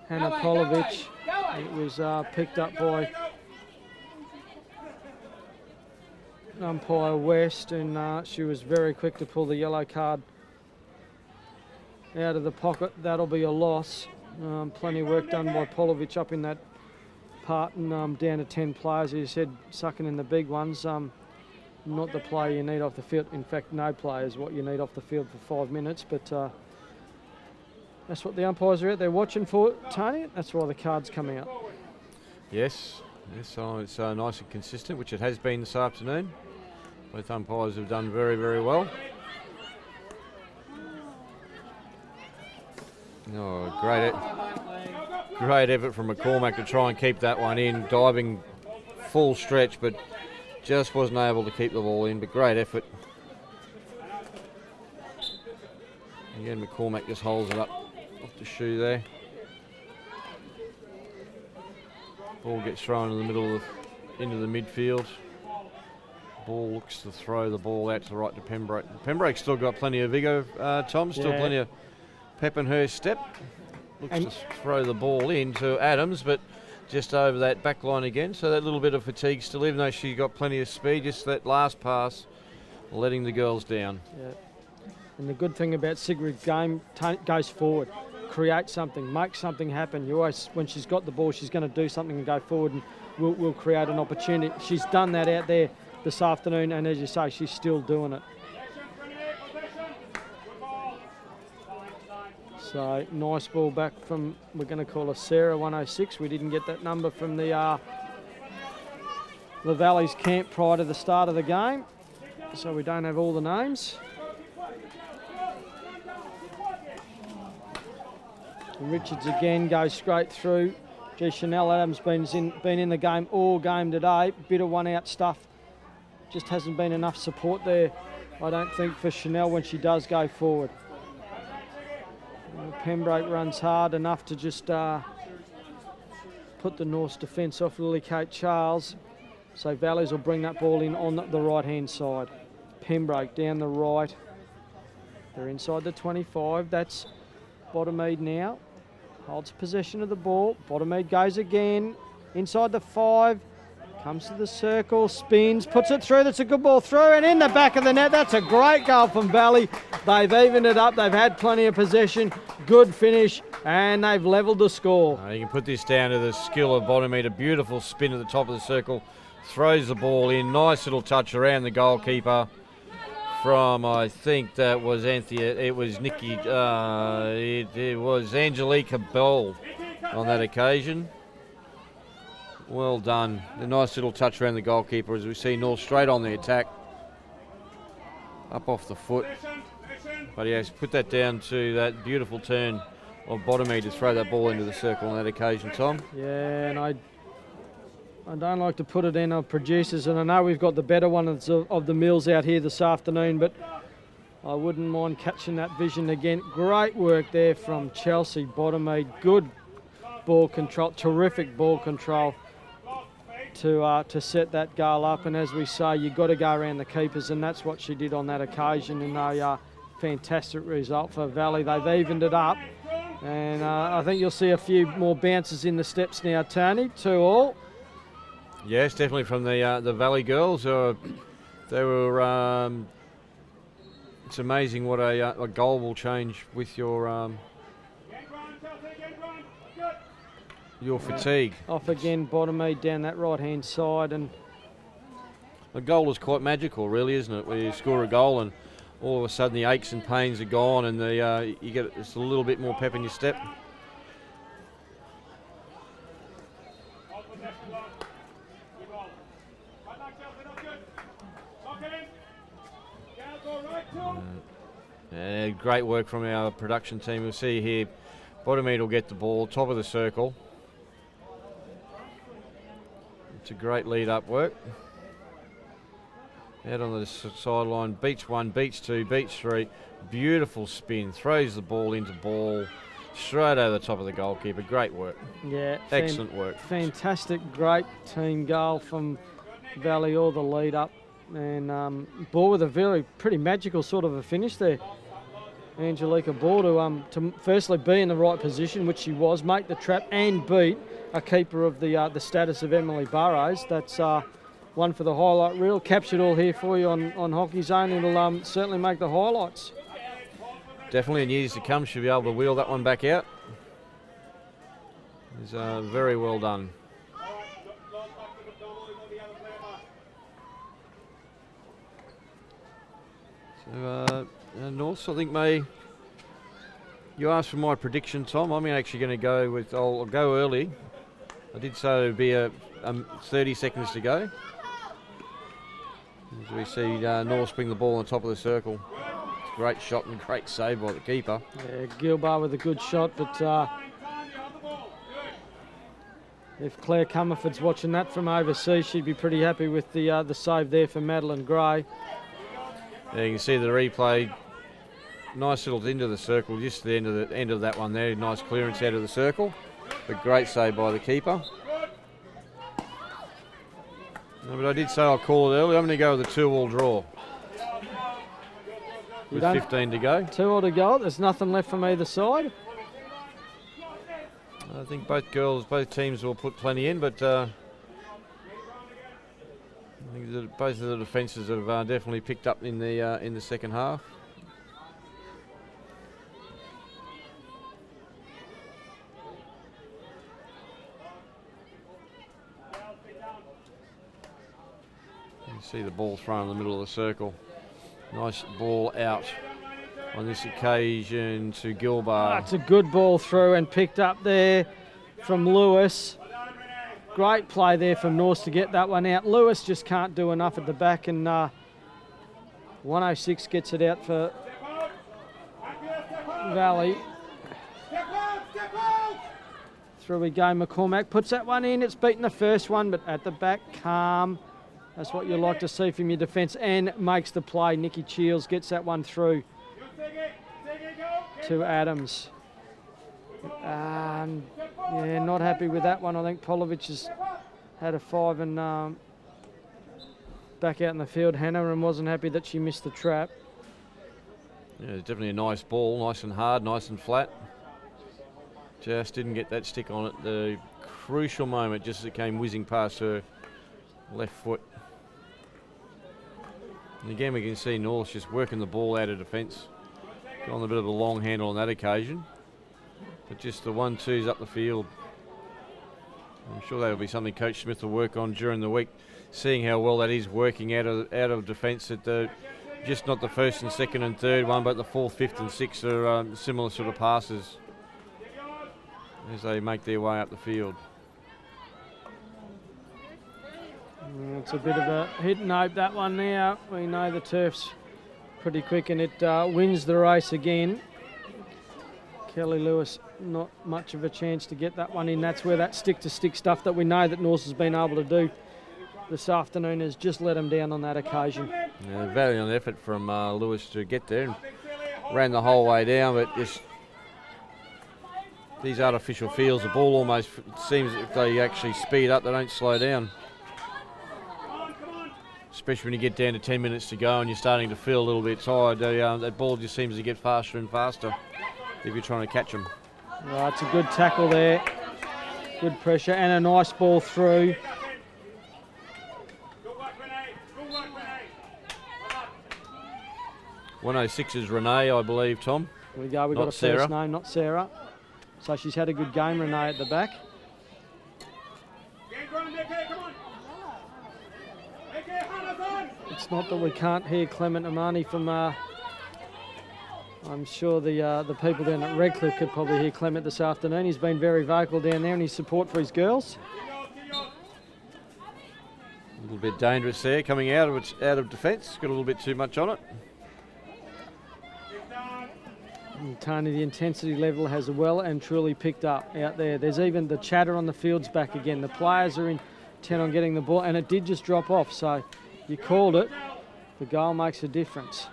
Hannah Polovic. It was picked up by umpire West, and she was very quick to pull the yellow card out of the pocket. That'll be a loss. Plenty of work done by Polovic up in that part, and down to 10 players. As you said, sucking in the big ones. Not the player you need off the field. In fact, no player is what you need off the field for 5 minutes, but that's what the umpires are out there watching for, Tony. That's why the cards come out. Yes, so it's nice and consistent, which it has been this afternoon. Both umpires have done very, very well. Oh, great effort from McCormack to try and keep that one in, diving full stretch, but just wasn't able to keep the ball in, but great effort. Again, McCormack just holds it up off the shoe there. Ball gets thrown in the middle into the midfield. Ball looks to throw the ball out to the right to Pembroke. Pembroke's still got plenty of vigour, Tom, still plenty of pep in her step. Looks to throw the ball in to Adams, but just over that back line again. So that little bit of fatigue still, even though she got plenty of speed, just that last pass letting the girls down. Yeah. And the good thing about Sigrid's game, goes forward, create something, make something happen. You always, when she's got the ball, she's going to do something and go forward, and we'll create an opportunity. She's done that out there this afternoon, and as you say, she's still doing it. So nice ball back from, we're going to call her Sarah 106. We didn't get that number from the Valley's camp prior to the start of the game, so we don't have all the names. And Richards again goes straight through. Gee, Chanel Adams been in the game all game today. Bit of one-out stuff. Just hasn't been enough support there, I don't think, for Chanel when she does go forward. Pembroke runs hard enough to just put the North's defence off Lily Kate Charles. So Valleys will bring that ball in on the right-hand side. Pembroke down the right. They're inside the 25. That's Bottomede now. Holds possession of the ball. Bottomede goes again. Inside the 5. Comes to the circle, spins, puts it through. That's a good ball through and in the back of the net. That's a great goal from Valley. They've evened it up. They've had plenty of possession. Good finish, and they've levelled the score. You can put this down to the skill of Bottomede. A beautiful spin at the top of the circle. Throws the ball in. Nice little touch around the goalkeeper from, I think that was Anthea. It was Nikki. It was Angelica Bell on that occasion. Well done. A nice little touch around the goalkeeper as we see North straight on the attack. Up off the foot. But he has put that down to that beautiful turn of Bottomede to throw that ball into the circle on that occasion, Tom. Yeah, and I don't like to put it in on producers, and I know we've got the better ones of the Mills out here this afternoon, but I wouldn't mind catching that vision again. Great work there from Chelsea Bottomede. Good ball control, terrific ball control to set that goal up, and as we say, you've got to go around the keepers, and that's what she did on that occasion, and a fantastic result for Valley. They've evened it up, and I think you'll see a few more bounces in the steps now, Tony, 2-2. Yes, definitely from the Valley girls. They were. It's amazing what a goal will change with your fatigue. Off again, Bottomede down that right-hand side, and a goal is quite magical, really, isn't it? Where you score a goal and all of a sudden the aches and pains are gone, and you get just a little bit more pep in your step. Great work from our production team. We'll see here, Bottomede will get the ball, top of the circle. It's a great lead-up work. Out on the sideline, beats 1, beats 2, beats 3. Beautiful spin, throws the ball into ball, straight over the top of the goalkeeper. Great work. Yeah, excellent work. Fantastic, great team goal from Valley, all the lead-up. And ball with a pretty magical sort of a finish there. Angelica Ball to firstly be in the right position, which she was, make the trap and beat a keeper of the status of Emily Burrows. That's one for the highlight reel. Captured all here for you on Hockey Zone. It'll certainly make the highlights. Definitely in years to come, she'll be able to wheel that one back out. It's very well done. So, North, I think you asked for my prediction, Tom. I'm actually going to go with, I'll go early. I did say it would be 30 seconds to go. As we see North bring the ball on top of the circle. It's a great shot and great save by the keeper. Yeah, Gilbar with a good shot, but if Claire Comerford's watching that from overseas, she'd be pretty happy with the save there for Madeline Gray. Yeah, you can see the replay. Nice little into the circle, just the end of that one there. Nice clearance out of the circle, but great save by the keeper. No, but I did say I'll call it early. I'm going to go with a 2-all draw. With 15 to go. 2-all to go. There's nothing left from either side. I think both teams will put plenty in, but I think that both of the defences have definitely picked up in the second half. You see the ball thrown in the middle of the circle. Nice ball out on this occasion to Gilbar. It's a good ball through and picked up there from Lewis. Great play there from Norse to get that one out. Lewis just can't do enough at the back, and 106 gets it out for Valley. Through we go. McCormack puts that one in. It's beaten the first one, but at the back, calm. That's what you like to see from your defence, and makes the play. Nikki Cheels gets that one through to Adams. Yeah, not happy with that one. I think Polovic has had a 5 and back out in the field, Hannah, and wasn't happy that she missed the trap. Yeah, it's definitely a nice ball, nice and hard, nice and flat. Just didn't get that stick on it. The crucial moment, just as it came whizzing past her left foot. And again, we can see North just working the ball out of defence. Got on a bit of a long handle on that occasion. But just the 1-2s up the field. I'm sure that'll be something Coach Smith will work on during the week, seeing how well that is working out of defence. That just not the first and second and third one, but the fourth, fifth and sixth are similar sort of passes as they make their way up the field. It's a bit of a hit and hope, that one now. We know the turf's pretty quick, and it wins the race again. Kelly Lewis, not much of a chance to get that one in. That's where that stick-to-stick stuff that we know that Norse has been able to do this afternoon has just let them down on that occasion. Yeah, valiant effort from Lewis to get there and ran the whole way down, but just these artificial fields, the ball almost seems if they actually speed up, they don't slow down. Especially when you get down to 10 minutes to go and you're starting to feel a little bit tired, that ball just seems to get faster and faster if you're trying to catch them. Right, it's a good tackle there. Good pressure and a nice ball through. Good work, Renee. Good work, Renee. 106 is Renee, I believe, Tom. Here we go, we've got a first name, not Sarah. So she's had a good game, Renee, at the back. Game ground, Nicky, come on. Nicky, Hannah's on. It's not that we can't hear Clement Amani from... I'm sure the people down at Redcliffe could probably hear Clement this afternoon. He's been very vocal down there in his support for his girls. A little bit dangerous there, coming out of defence. Got a little bit too much on it. And Tony, the intensity level has well and truly picked up out there. There's even the chatter on the field's back again. The players are intent on getting the ball, and it did just drop off. So you called it. The goal makes a difference.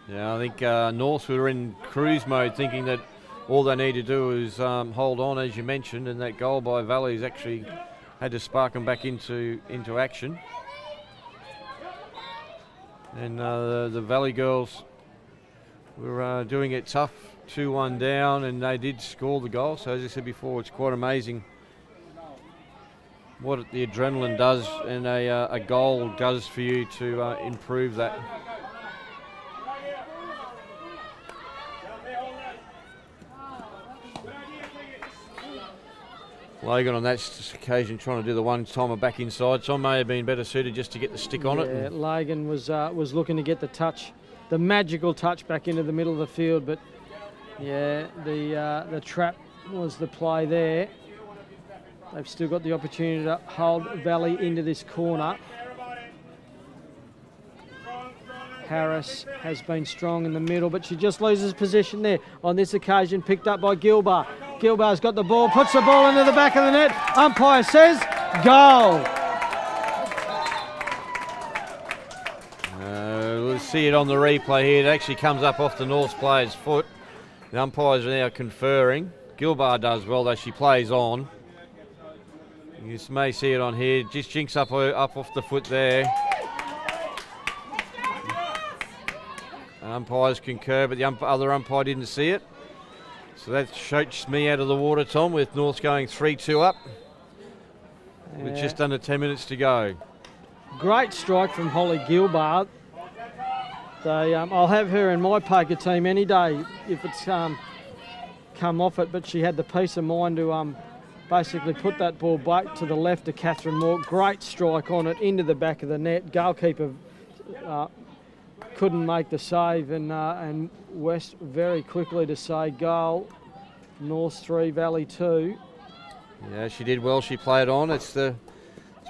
Yeah, I think North were in cruise mode, thinking that all they need to do is hold on, as you mentioned, and that goal by Valley's actually had to spark them back into action. And the Valley girls were doing it tough, 2-1 down, and they did score the goal. So as I said before, it's quite amazing what the adrenaline does and a goal does for you to improve that. Logan on that occasion trying to do the one-timer back inside. Tom may have been better suited just to get the stick on it. Yeah, Logan was looking to get the touch, the magical touch back into the middle of the field, but yeah, the trap was the play there. They've still got the opportunity to hold Valley into this corner. Harris has been strong in the middle, but she just loses position there. On this occasion, picked up by Gilbar. Gilbar's got the ball, puts the ball into the back of the net. Umpire says, goal. We'll see it on the replay here. It actually comes up off the North player's foot. The umpires are now conferring. Gilbar does well, though she plays on. You may see it on here. Just jinks up off the foot there. Umpires concur, but the other umpire didn't see it. So that shoots me out of the water, Tom, with North going 3-2 up with just under 10 minutes to go. Great strike from Holly Gilbar. I'll have her in my poker team any day if it's come off it, but she had the peace of mind to basically put that ball back to the left of Catherine Moore. Great strike on it into the back of the net. Goalkeeper couldn't make the save, and West very quickly to say goal. North 3, Valley 2. Yeah, she did well. She played on. It's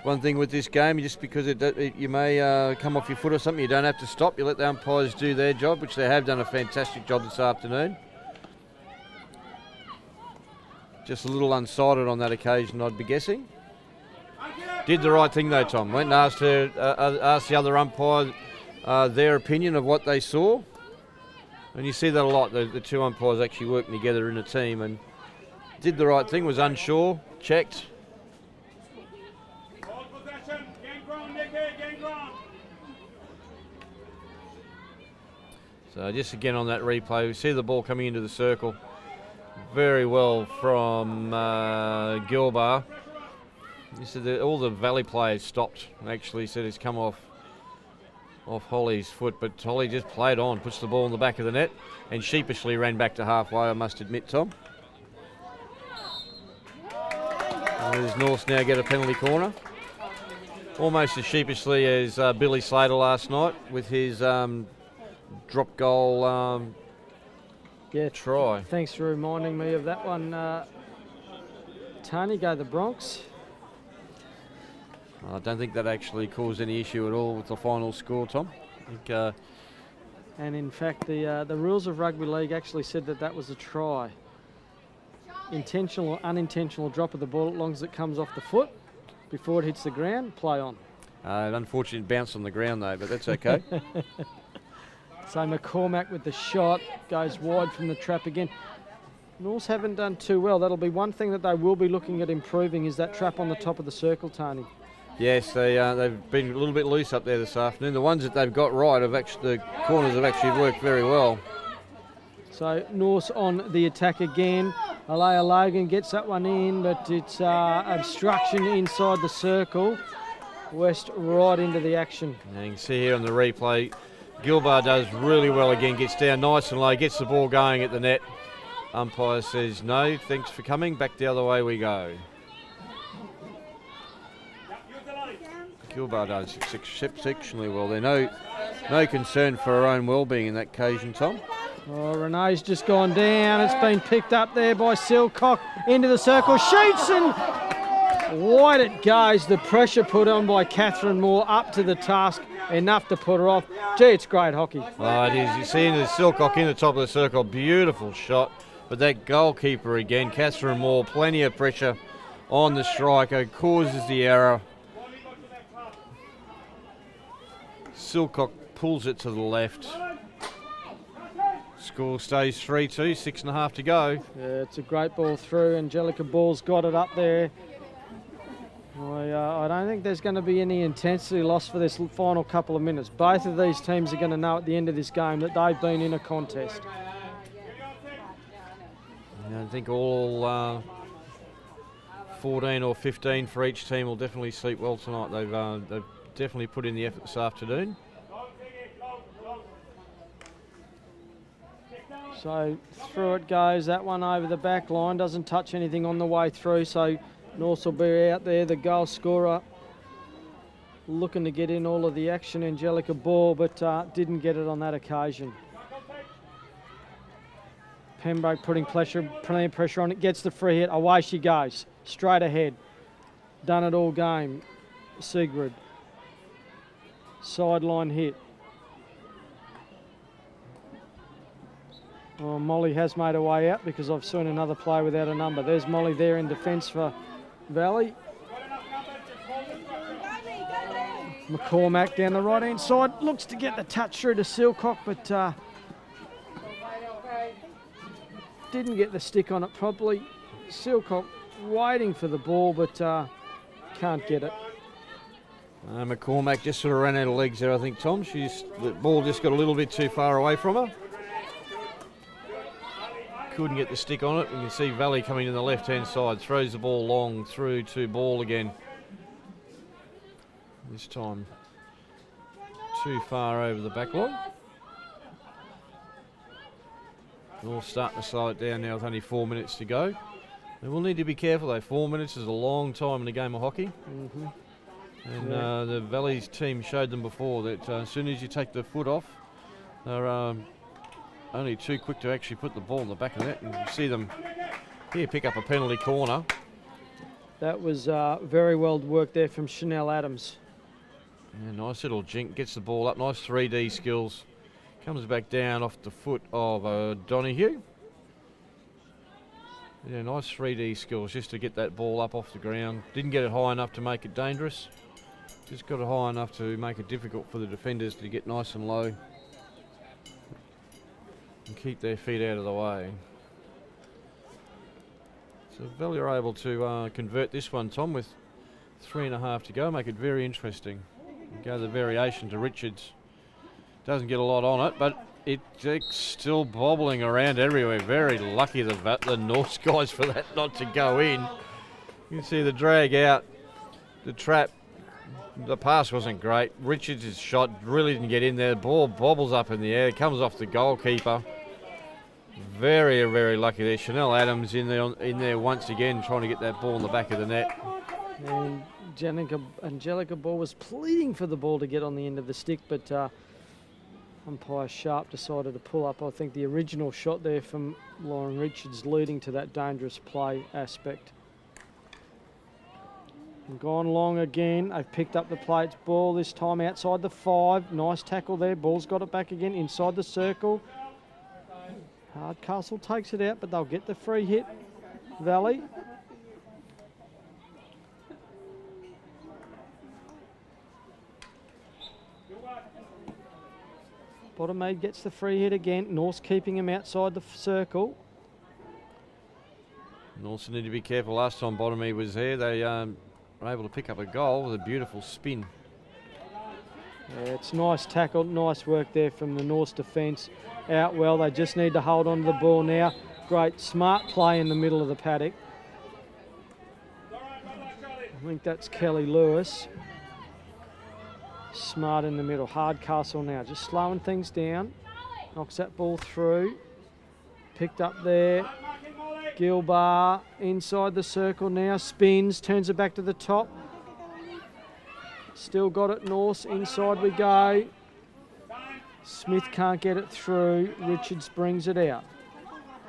one thing with this game, just because you may come off your foot or something, you don't have to stop. You let the umpires do their job, which they have done a fantastic job this afternoon. Just a little unsighted on that occasion, I'd be guessing. Did the right thing though, Tom. Went and asked the other umpire their opinion of what they saw. And you see that a lot, the two umpires actually working together in a team, and did the right thing, was unsure, checked. So just again on that replay, we see the ball coming into the circle. Very well from Gilbar. You said that all the Valley players stopped and actually said it's come off Holly's foot, but Holly just played on, puts the ball in the back of the net, and sheepishly ran back to halfway, I must admit, Tom. As North now get a penalty corner. Almost as sheepishly as Billy Slater last night with his drop goal try. Thanks for reminding me of that one. Tony, go the Bronx. I don't think that actually caused any issue at all with the final score, Tom. I think, and in fact, the rules of rugby league actually said that was a try. Intentional or unintentional drop of the ball, as long as it comes off the foot before it hits the ground, play on. Unfortunately, it bounced on the ground though, but that's okay. So McCormack with the shot, goes wide from the trap again. Norths haven't done too well. That'll be one thing that they will be looking at improving, is that trap on the top of the circle, Tony. Yes, they've been a little bit loose up there this afternoon. The ones that they've got right the corners have actually worked very well. So North's on the attack again. Alea Logan gets that one in, but it's obstruction inside the circle. West right into the action. And you can see here on the replay, Gilbar does really well again, gets down nice and low, gets the ball going at the net. Umpire says no, thanks for coming, back the other way we go. Gilbar does exceptionally well there. No concern for her own well-being in that occasion, Tom. Oh, Renee's just gone down. It's been picked up there by Silcock into the circle. Shoots and wide it goes. The pressure put on by Catherine Moore up to the task, enough to put her off. Gee, it's great hockey. Oh, it is. You see the Silcock in the top of the circle. Beautiful shot. But that goalkeeper again, Catherine Moore, plenty of pressure on the striker, causes the error. Silcock pulls it to the left. Score stays 3-2, 6.5 to go. Yeah, it's a great ball through. Angelica Ball's got it up there. I don't think there's going to be any intensity lost for this final couple of minutes. Both of these teams are going to know at the end of this game that they've been in a contest. I think all 14 or 15 for each team will definitely sleep well tonight. They've definitely put in the effort this afternoon. So through it goes, that one over the back line, doesn't touch anything on the way through, so Norse will be out there, the goal scorer looking to get in all of the action. Angelica Ball, but didn't get it on that occasion. Pembroke putting plenty of pressure on it, gets the free hit, away she goes, straight ahead. Done it all game, Sigrid. Sideline hit. Well, Molly has made her way out because I've seen another player without a number. There's Molly there in defence for Valley. McCormack down the right-hand side. Looks to get the touch through to Silcock, but didn't get the stick on it properly. Silcock waiting for the ball, but can't get it. McCormack just sort of ran out of legs there, I think, Tom. The ball just got a little bit too far away from her. Couldn't get the stick on it. You can see Valley coming to the left-hand side, throws the ball long through to Ball again. This time too far over the back line. All starting to slow it down now with only 4 minutes to go. They will need to be careful though. 4 minutes is a long time in a game of hockey. And the Valley's team showed them before that as soon as you take the foot off, they're only too quick to actually put the ball in the back of that. And you see them here pick up a penalty corner. That was very well worked there from Chanel Adams. Yeah, nice little jink, gets the ball up, nice 3D skills. Comes back down off the foot of Donahue. Yeah, nice 3D skills just to get that ball up off the ground. Didn't get it high enough to make it dangerous. Just got it high enough to make it difficult for the defenders to get nice and low and keep their feet out of the way. So Valley are able to convert this one, Tom, with 3.5 to go, make it very interesting. Go the variation to Richards. Doesn't get a lot on it, but it's still bobbling around everywhere. Very lucky the Norse guys for that not to go in. You can see the drag out, the trap. The pass wasn't great. Richards' shot really didn't get in there. The ball bobbles up in the air, comes off the goalkeeper. Very, very lucky there. Chanel Adams in there once again, trying to get that ball in the back of the net. And Angelica Ball was pleading for the ball to get on the end of the stick, but umpire Sharp decided to pull up, I think, the original shot there from Lauren Richards, leading to that dangerous play aspect. And gone long again. They've picked up the plates. Ball this time outside the 5. Nice tackle there. Ball's got it back again inside the circle. Hardcastle takes it out, but they'll get the free hit. Valley. Bottomade gets the free hit again. Norse keeping him outside the circle. Norse need to be careful. Last time Bottomade was there, they were able to pick up a goal with a beautiful spin. Yeah, it's nice tackle, nice work there from the Norse defence. Out well, they just need to hold on to the ball now. Great, smart play in the middle of the paddock. I think that's Kelly Lewis. Smart in the middle. Hardcastle now, just slowing things down. Knocks that ball through. Picked up there. Gilbar inside the circle now. Spins, turns it back to the top. Still got it, Norse. Inside we go. Smith can't get it through. Richards brings it out.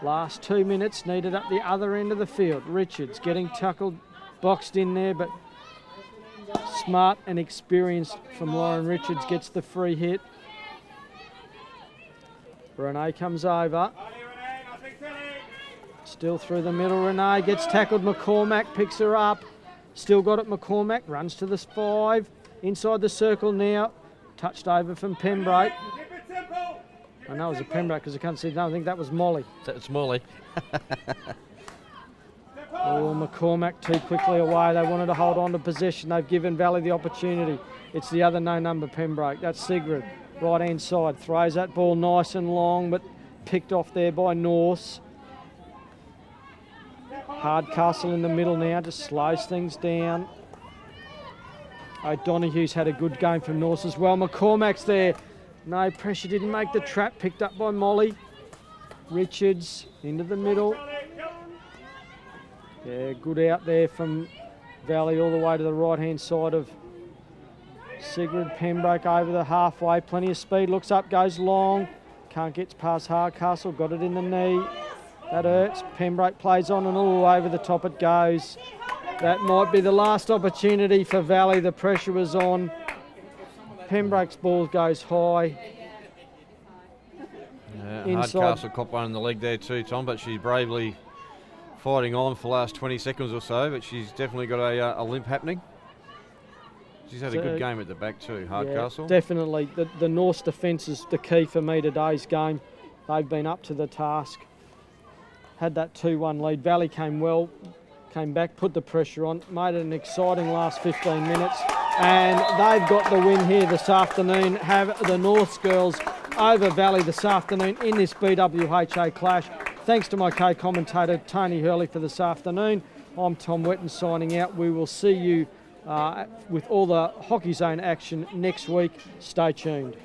Last 2 minutes, needed up the other end of the field. Richards getting tackled, boxed in there, but smart and experienced from Lauren Richards gets the free hit. Renee comes over. Still through the middle, Renee gets tackled. McCormack picks her up. Still got it, McCormack runs to the 5. Inside the circle now. Touched over from Pembroke. I know it was a Pembroke because I can't see. No, I think that was Molly. That's Molly. Oh, McCormack too quickly away. They wanted to hold on to possession. They've given Valley the opportunity. It's the other no number Pembroke. That's Sigrid. Right hand side. Throws that ball nice and long, but picked off there by Norse. Hardcastle in the middle now, just slows things down. O'Donoghue's had a good game from Norse as well. McCormack's there. No pressure, didn't make the trap. Picked up by Molly. Richards into the middle. Yeah, good out there from Valley all the way to the right-hand side of Sigrid. Pembroke over the halfway. Plenty of speed. Looks up, goes long. Can't get past Hardcastle. Got it in the knee. That hurts. Pembroke plays on and all over the top it goes. That might be the last opportunity for Valley. The pressure was on. Pembroke's ball goes high. Yeah, Inside. Hardcastle caught one in the leg there too, Tom, but she's bravely fighting on for the last 20 seconds or so, but she's definitely got a limp happening. She's had a good game at the back too, Hardcastle. Yeah, definitely. The Norse defence is the key for me today's game. They've been up to the task. Had that 2-1 lead. Valley came back, put the pressure on, made it an exciting last 15 minutes, and they've got the win here this afternoon. Have the Norse girls over Valley this afternoon in this BWHA clash. Thanks to my co-commentator Tony Hurley for this afternoon. I'm Tom Wetton signing out. We will see you with all the Hockey Zone action next week. Stay tuned.